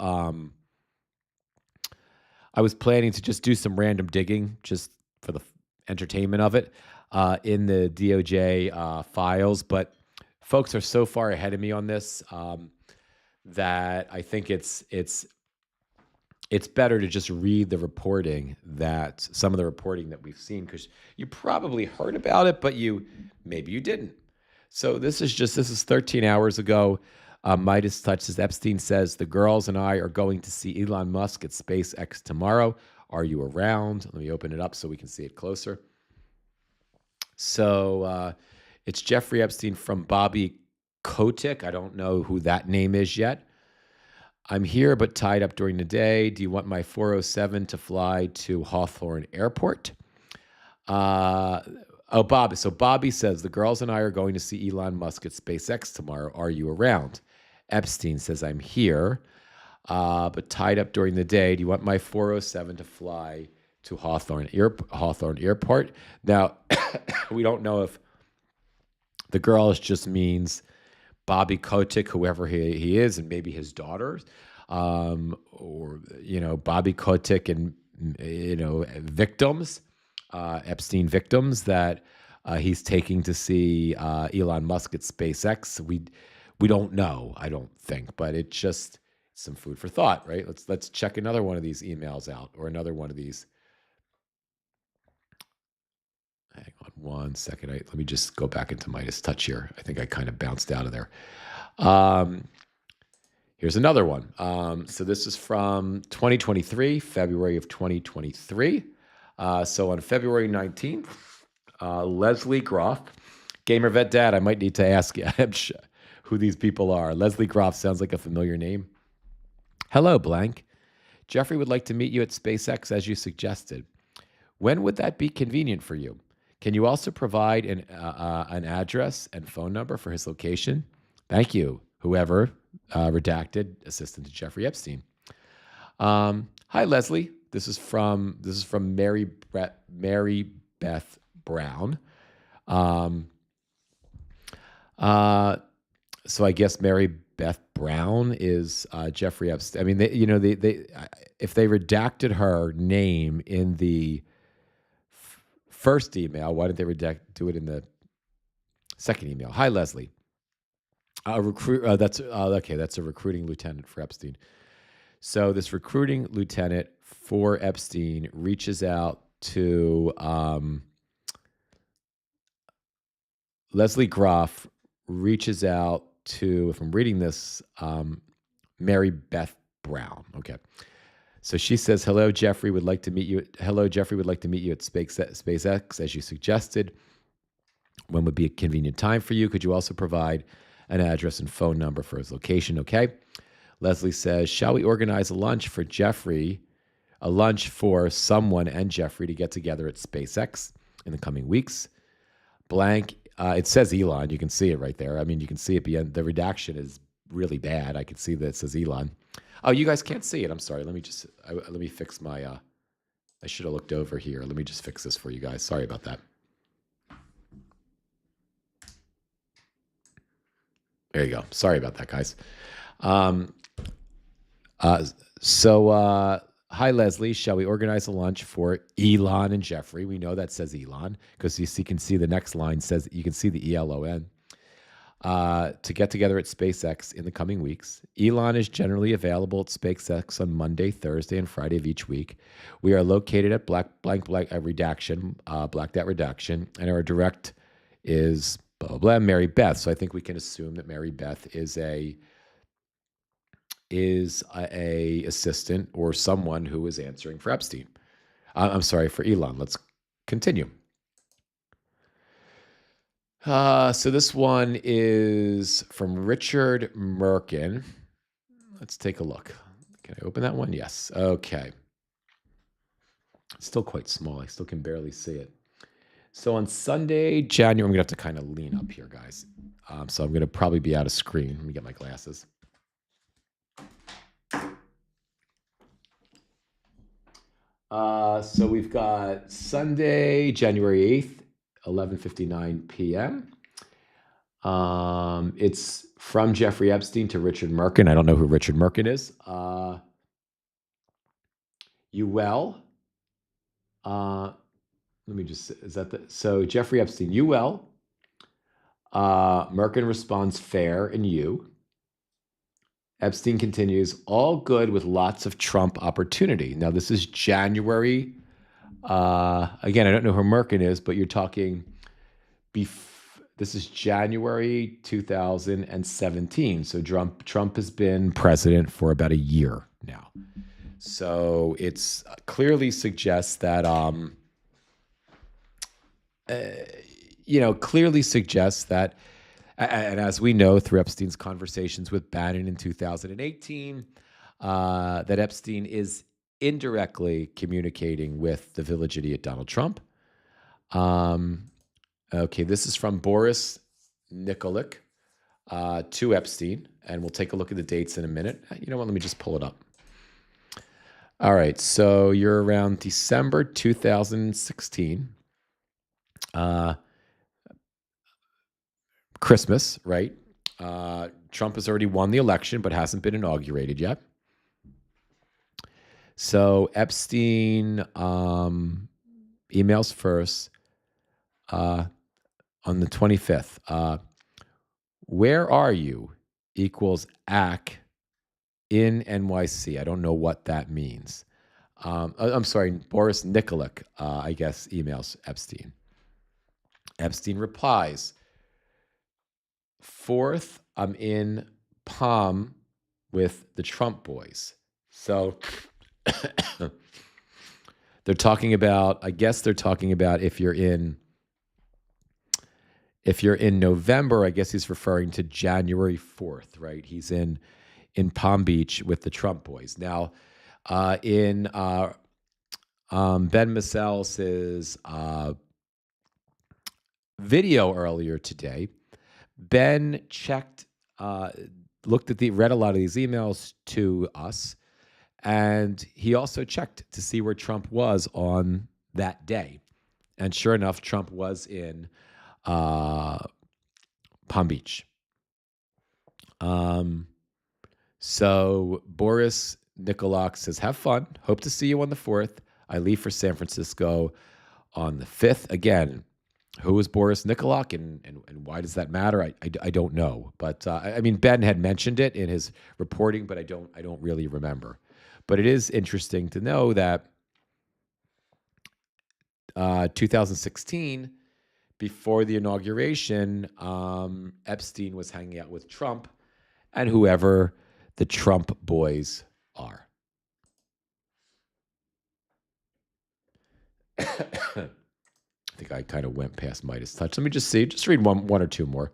just do some random digging, just for the entertainment of it, in the DOJ files. But folks are so far ahead of me on this that I think it's better to just read the reporting, some of the reporting that we've seen, because you probably heard about it, but maybe you didn't. So this is 13 hours ago. Midas Touch says, Epstein says, the girls and I are going to see Elon Musk at SpaceX tomorrow. Are you around? Let me open it up so we can see it closer. So it's Jeffrey Epstein from Bobby Kotick. I don't know who that name is yet. I'm here but tied up during the day. Do you want my 407 to fly to Hawthorne Airport? Bobby. So Bobby says, the girls and I are going to see Elon Musk at SpaceX tomorrow. Are you around? Epstein says, I'm here, but tied up during the day. Do you want my 407 to fly to Hawthorne Airport? Now, we don't know if the girls just means Bobby Kotick, whoever he is, and maybe his daughters, or, Bobby Kotick and, victims, Epstein victims that he's taking to see Elon Musk at SpaceX. We don't know, I don't think, but it's just some food for thought, right? Let's check another one of these emails out, or another one of these. Hang on one second. Let me just go back into Midas Touch here. I think I kind of bounced out of there. Here's another one. So this is from 2023, February of 2023. So on February 19th, Leslie Groff, Gamer Vet Dad, I might need to ask you who these people are. Leslie Groff sounds like a familiar name. Hello, blank. Jeffrey would like to meet you at SpaceX as you suggested. When would that be convenient for you? Can you also provide an address and phone number for his location? Thank you, whoever, redacted, assistant to Jeffrey Epstein. Hi, Leslie. This is from Mary Beth Brown. So I guess Mary Beth Brown is Jeffrey Epstein. I mean, if they redacted her name in the first email, why didn't they do it in the second email? Hi, Leslie. That's a recruiting lieutenant for Epstein. So this recruiting lieutenant for Epstein reaches out to Leslie Groff reaches out to, if I'm reading this, Mary Beth Brown. Okay. So she says, hello, Jeffrey would like to meet you. Hello, Jeffrey would like to meet you at SpaceX, as you suggested. When would be a convenient time for you? Could you also provide an address and phone number for his location? Okay. Leslie says, shall we organize a lunch for someone and Jeffrey to get together at SpaceX in the coming weeks? Blank. It says Elon. You can see it right there. I mean, you can see it beyond. The redaction is really bad. I can see that it says Elon. Oh, you guys can't see it. I'm sorry. Let me fix my, I should have looked over here. Let me just fix this for you guys. Sorry about that. There you go. Sorry about that, guys. Um, uh, hi, Leslie. Shall we organize a lunch for Elon and Jeffrey? We know that says Elon because you can see the next line says you can see the ELON. To get together at SpaceX in the coming weeks. Elon is generally available at SpaceX on Monday, Thursday, and Friday of each week. We are located at Redaction, Black Redaction, and our direct is blah, blah, blah, Mary Beth. So I think we can assume that Mary Beth is a assistant or someone who is answering for Epstein. I'm sorry, for Elon. Let's continue. So this one is from Richard Merkin. Let's take a look. Can I open that one? Yes. Okay. It's still quite small. I still can barely see it. So on Sunday, January, I'm going to have to kind of lean up here, guys. So I'm going to probably be out of screen. Let me get my glasses. So we've got Sunday, January 8th, 11:59 p.m. It's from Jeffrey Epstein to Richard Merkin. I don't know who Richard Merkin is. You well? Let me just, is that so Jeffrey Epstein, you well? Merkin responds fair and you. Epstein continues, all good with lots of Trump opportunity. Now this is January. Again, I don't know who Merkin is, but you're talking this is January 2017. So Trump has been president for about a year now. So it's clearly suggests that, and as we know through Epstein's conversations with Bannon in 2018, that Epstein is indirectly communicating with the village idiot Donald Trump. Okay, this is from Boris Nikolic to Epstein, and we'll take a look at the dates in a minute. You know what? Let me just pull it up. All right, so you're around December 2016. Christmas, right? Trump has already won the election, but hasn't been inaugurated yet. So Epstein emails first on the 25th. Where are you? Equals AC in NYC. I don't know what that means. I'm sorry, Boris Nikolic, I guess, emails Epstein. Epstein replies, 4th, I'm in Palm with the Trump boys. So they're talking about, I guess they're talking about if you're in November, I guess he's referring to January 4th, right? He's in Palm Beach with the Trump boys. Now, in Ben Masel's video earlier today, Ben checked, read a lot of these emails to us, and he also checked to see where Trump was on that day. And sure enough, Trump was in Palm Beach. So Boris Nikolic says, have fun. Hope to see you on the 4th. I leave for San Francisco on the 5th. Again, who is Boris Nikolic and why does that matter? I don't know. But I mean, Ben had mentioned it in his reporting, but I don't really remember. But it is interesting to know that 2016, before the inauguration, Epstein was hanging out with Trump and whoever the Trump boys are. I think I kind of went past Midas touch. Let me just read one or two more.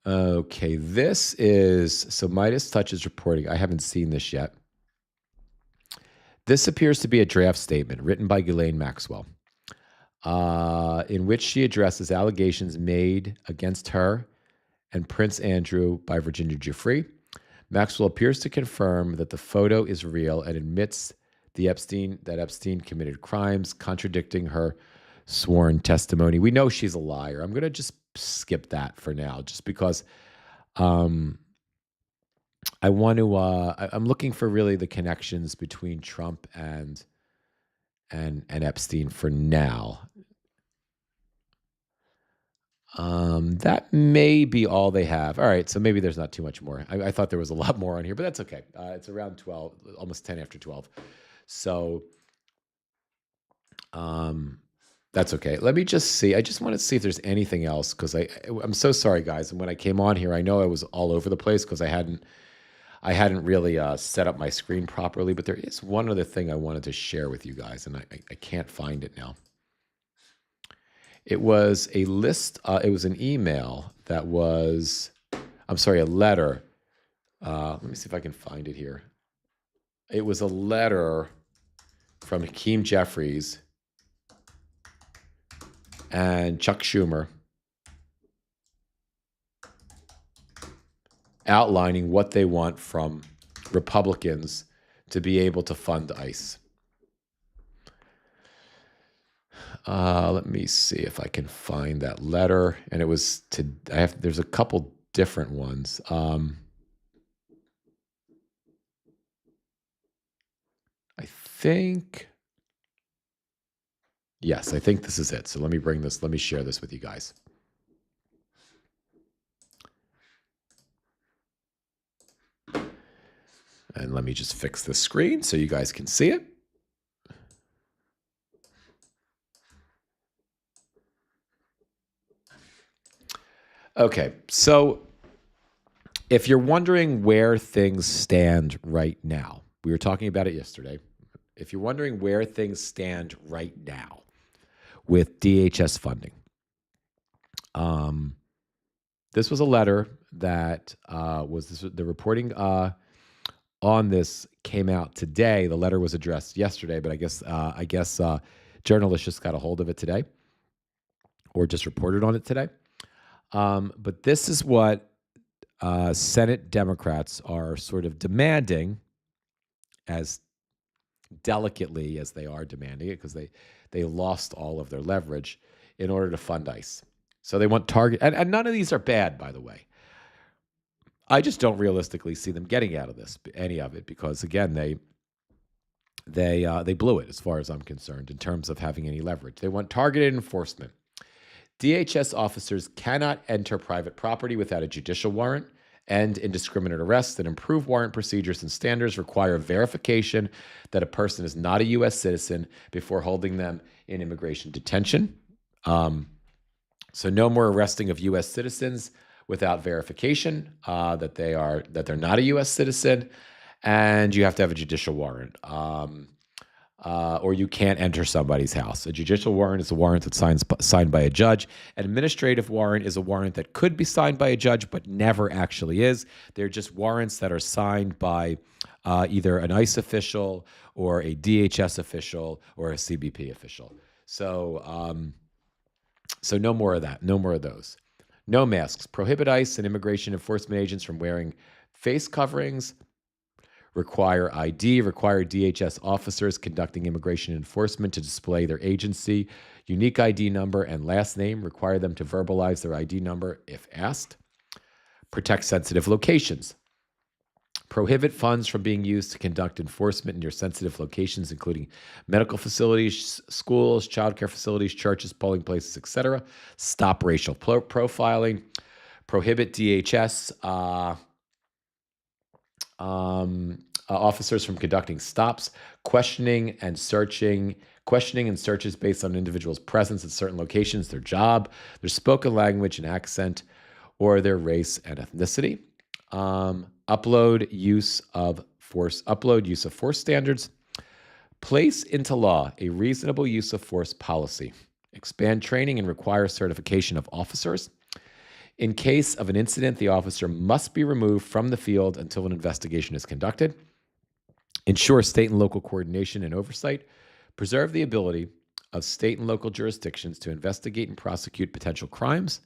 Okay, this is, so Midas Touch is reporting. I haven't seen this yet. This appears to be a draft statement written by Ghislaine Maxwell, in which she addresses allegations made against her and Prince Andrew by Virginia Giuffre. Maxwell appears to confirm that the photo is real and admits that Epstein committed crimes, contradicting her sworn testimony. We know she's a liar. I'm going to just skip that for now, just because I want to. I'm looking for really the connections between Trump and Epstein for now. That may be all they have. All right, so maybe there's not too much more. I thought there was a lot more on here, but that's okay. It's around 12, almost 10 after 12. So that's okay. Let me just see. I just want to see if there's anything else, because I'm so sorry, guys. And when I came on here, I know I was all over the place because I hadn't really set up my screen properly. But there is one other thing I wanted to share with you guys, and I can't find it now. It was a list. It was an email that was, I'm sorry, a letter. Let me see if I can find it here. It was a letter from Hakeem Jeffries and Chuck Schumer outlining what they want from Republicans to be able to fund ICE. Let me see if I can find that letter. And it was there's a couple different ones. I think, yes, I think this is it. So let me share this with you guys. And let me just fix the screen so you guys can see it. Okay, so if you're wondering where things stand right now, we were talking about it yesterday. If you're wondering where things stand right now with DHS funding, this was a letter that the reporting on this came out today. The letter was addressed yesterday, but I guess journalists just got a hold of it today, or just reported on it today. But this is what Senate Democrats are sort of demanding, as delicately as they are demanding it, because they lost all of their leverage in order to fund ICE. So they want target, and none of these are bad, by the way. I just don't realistically see them getting out of this, any of it, because again, they blew it as far as I'm concerned in terms of having any leverage. They want targeted enforcement. DHS officers cannot enter private property without a judicial warrant, and indiscriminate arrests and improved warrant procedures and standards require verification that a person is not a U.S. citizen before holding them in immigration detention. So no more arresting of U.S. citizens without verification that they're not a U.S. citizen, and you have to have a judicial warrant. Or you can't enter somebody's house. A judicial warrant is a warrant that's signed by a judge. An administrative warrant is a warrant that could be signed by a judge, but never actually is. They're just warrants that are signed by either an ICE official or a DHS official or a CBP official. So no more of that. No more of those. No masks. Prohibit ICE and immigration enforcement agents from wearing face coverings. Require ID, require DHS officers conducting immigration enforcement to display their agency, unique ID number, and last name. Require them to verbalize their ID number if asked. Protect sensitive locations. Prohibit funds from being used to conduct enforcement in your sensitive locations, including medical facilities, schools, childcare facilities, churches, polling places, etc. Stop racial profiling. Prohibit DHS officers from conducting stops, questioning and searches based on an individual's presence at certain locations, their job, their spoken language and accent, or their race and ethnicity. Upload use of force standards. Place into law a reasonable use of force policy. Expand training and require certification of officers. In case of an incident, the officer must be removed from the field until an investigation is conducted. Ensure state and local coordination and oversight. Preserve the ability of state and local jurisdictions to investigate and prosecute potential crimes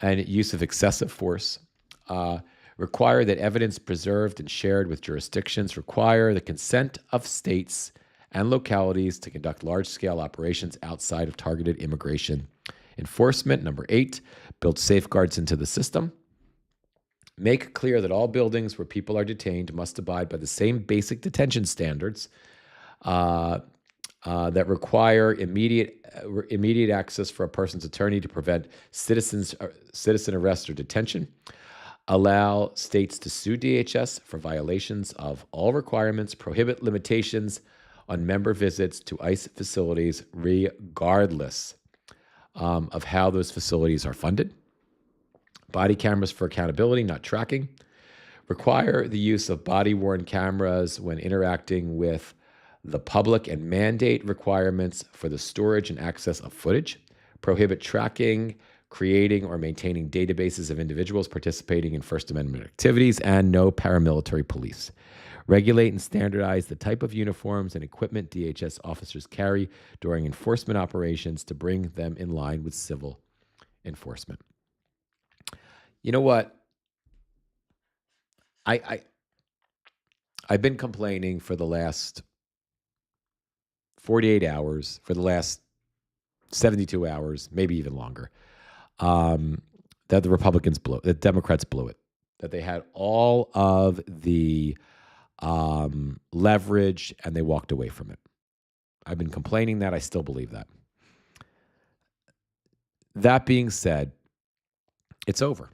and use of excessive force. Require that evidence preserved and shared with jurisdictions. Require the consent of states and localities to conduct large-scale operations outside of targeted immigration enforcement. Number 8, build safeguards into the system. Make clear that all buildings where people are detained must abide by the same basic detention standards that require immediate access for a person's attorney to prevent citizen arrest or detention. Allow states to sue DHS for violations of all requirements. Prohibit limitations on member visits to ICE facilities, regardless of how those facilities are funded. Body cameras for accountability, not tracking. Require the use of body-worn cameras when interacting with the public and mandate requirements for the storage and access of footage. Prohibit tracking, creating, or maintaining databases of individuals participating in First Amendment activities, and no paramilitary police. Regulate and standardize the type of uniforms and equipment DHS officers carry during enforcement operations to bring them in line with civil enforcement. You know what? I've been complaining for the last 48 hours, for the last 72 hours, maybe even longer, that the Democrats blew it, that they had all of the leverage and they walked away from it. I've been complaining that. I still believe that. That being said, it's over.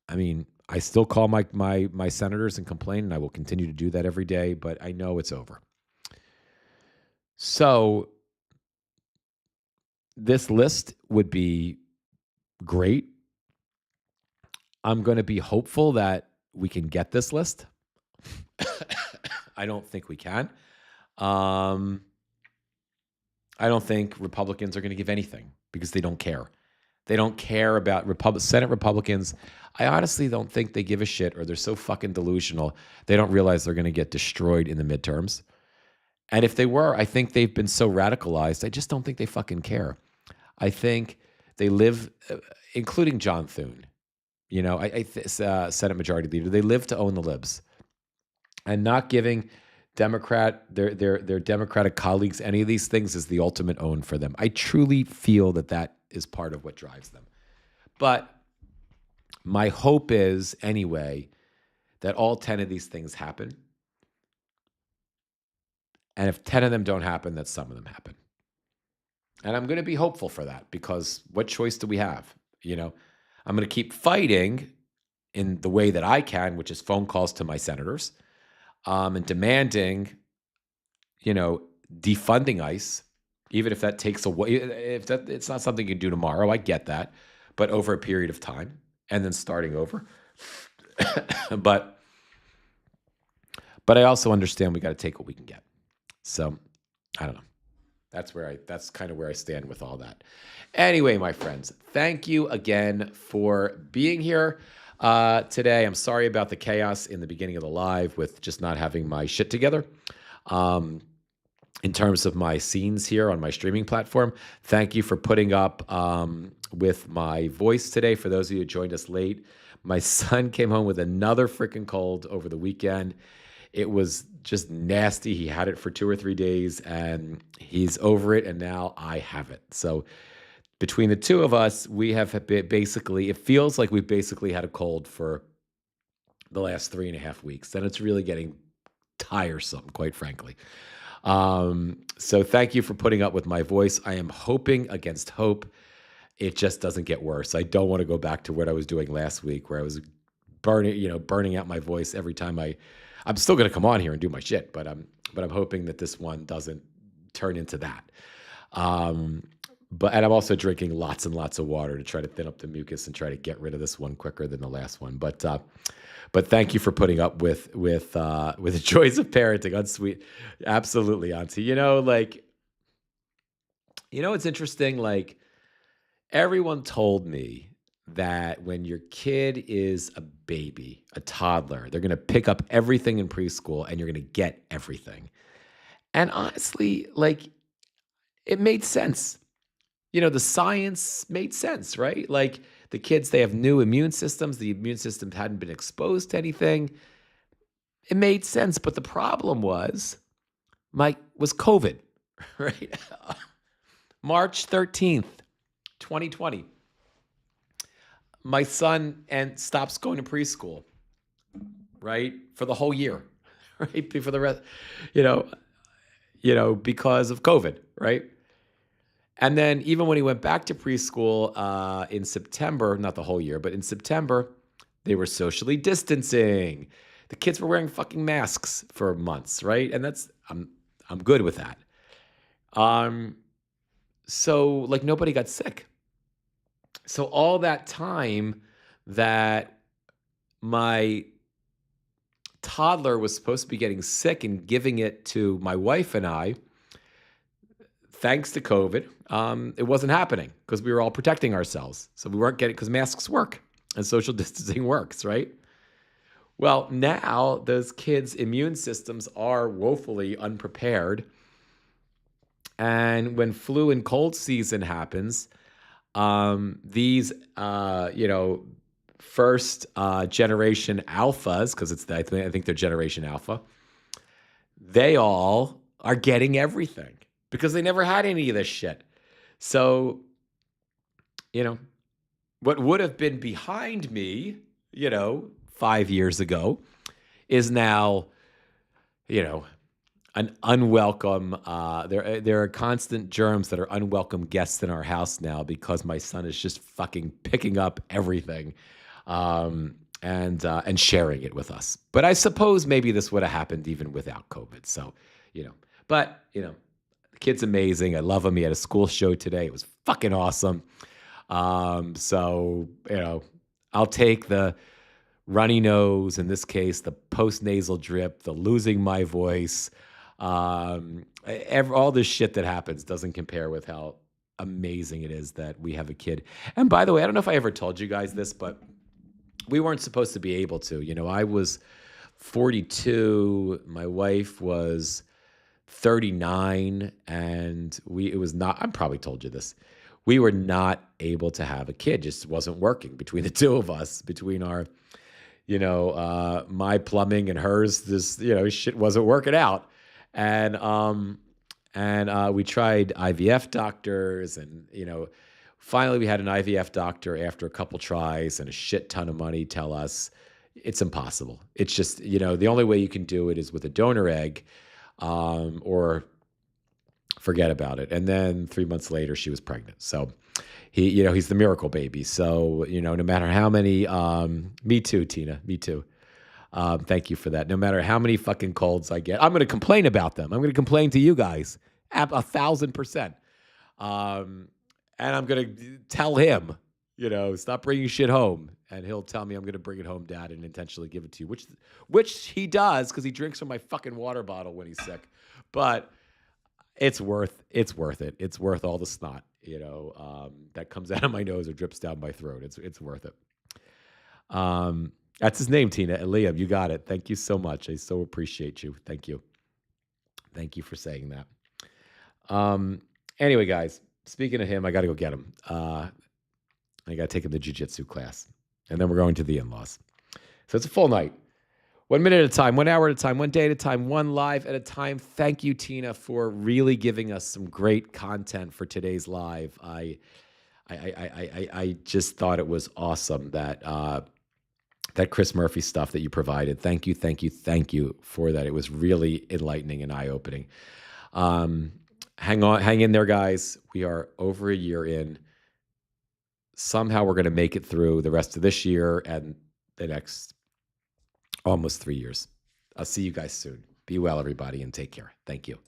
I mean, I still call my senators and complain, and I will continue to do that every day, but I know it's over. So this list would be great. I'm going to be hopeful that we can get this list. I don't think we can. I don't think Republicans are going to give anything because they don't care. They don't care about Senate Republicans. I honestly don't think they give a shit, or they're so fucking delusional, they don't realize they're going to get destroyed in the midterms. And if they were, I think they've been so radicalized, I just don't think they fucking care. I think they live, including John Thune, Senate Majority Leader, they live to own the libs. And not giving their Democratic colleagues any of these things is the ultimate own for them. I truly feel that is part of what drives them. But my hope is, anyway, that all 10 of these things happen. And if 10 of them don't happen, that some of them happen. And I'm going to be hopeful for that, because what choice do we have? I'm going to keep fighting in the way that I can, which is phone calls to my senators, and demanding, defunding ICE, even if that takes away, it's not something you can do tomorrow. I get that, but over a period of time and then starting over. But I also understand we got to take what we can get. So I don't know. That's kind of where I stand with all that. Anyway, my friends, thank you again for being here today. I'm sorry about the chaos in the beginning of the live with just not having my shit together. In terms of my scenes here on my streaming platform, thank you for putting up with my voice today. For those of you who joined us late, my son came home with another freaking cold over the weekend. It was just nasty. He had it for 2 or 3 days, and he's over it, and now I have it. So between the two of us, we have basically, it feels like we've basically had a cold for the last 3.5 weeks, and it's really getting tiresome, quite frankly. So thank you for putting up with my voice. I am hoping against hope it just doesn't get worse. I don't want to go back to what I was doing last week, where I was burning out my voice every time I'm still going to come on here and do my shit, but I'm hoping that this one doesn't turn into that. And I'm also drinking lots and lots of water to try to thin up the mucus and try to get rid of this one quicker than the last one. But thank you for putting up with the joys of parenting. Unsweet, absolutely, Auntie. It's interesting. Like, everyone told me that when your kid is a baby, a toddler, they're going to pick up everything in preschool and you're going to get everything. And honestly, it made sense. The science made sense, right? Like, the kids, they have new immune systems. The immune system hadn't been exposed to anything. It made sense. But the problem was was COVID, right? March 13th, 2020. My son stops going to preschool, right? For the whole year, right? For the rest, you know, because of COVID, right? And then even when he went back to preschool in September, not the whole year, but in September, they were socially distancing. The kids were wearing fucking masks for months, right? And I'm good with that. So like nobody got sick. So all that time that my toddler was supposed to be getting sick and giving it to my wife and I, thanks to COVID, it wasn't happening because we were all protecting ourselves. So we weren't getting, because masks work and social distancing works, right? Well, now those kids' immune systems are woefully unprepared. And when flu and cold season happens, these, first generation alphas, because I think they're generation alpha, they all are getting everything because they never had any of this shit. So, what would have been behind me, 5 years ago is now, an unwelcome, there are constant germs that are unwelcome guests in our house now because my son is just fucking picking up everything and sharing it with us. But I suppose maybe this would have happened even without COVID. So, the kid's amazing. I love him. He had a school show today. It was fucking awesome. So, I'll take the runny nose, in this case, the post-nasal drip, the losing my voice, all this shit that happens doesn't compare with how amazing it is that we have a kid. And by the way, I don't know if I ever told you guys this, but we weren't supposed to be able to. I was 42, my wife was 39, and it was not, I probably told you this. We were not able to have a kid. Just wasn't working between the two of us, between our, my plumbing and hers. This, shit wasn't working out. And we tried IVF doctors, and, finally we had an IVF doctor after a couple tries and a shit ton of money tell us it's impossible. It's just, the only way you can do it is with a donor egg, or forget about it. And then 3 months later, she was pregnant. So he's the miracle baby. So, no matter how many, me too, Tina, me too. Thank you for that. No matter how many fucking colds I get, I'm going to complain about them. I'm going to complain to you guys 1,000%. And I'm going to tell him, stop bringing shit home. And he'll tell me I'm going to bring it home, Dad, and intentionally give it to you, which he does because he drinks from my fucking water bottle when he's sick. But it's worth it. It's worth all the snot, that comes out of my nose or drips down my throat. It's worth it. That's his name, Tina. Liam, you got it. Thank you so much. I so appreciate you. Thank you. Thank you for saying that. Anyway, guys, speaking of him, I got to go get him. I got to take him to jiu-jitsu class. And then we're going to the in-laws. So it's a full night. 1 minute at a time, 1 hour at a time, 1 day at a time, one live at a time. Thank you, Tina, for really giving us some great content for today's live. I just thought it was awesome that Chris Murphy stuff that you provided. Thank you for that. It was really enlightening and eye-opening. Hang in there, guys. We are over a year in. Somehow we're going to make it through the rest of this year and the next almost 3 years. I'll see you guys soon. Be well, everybody, and take care. Thank you.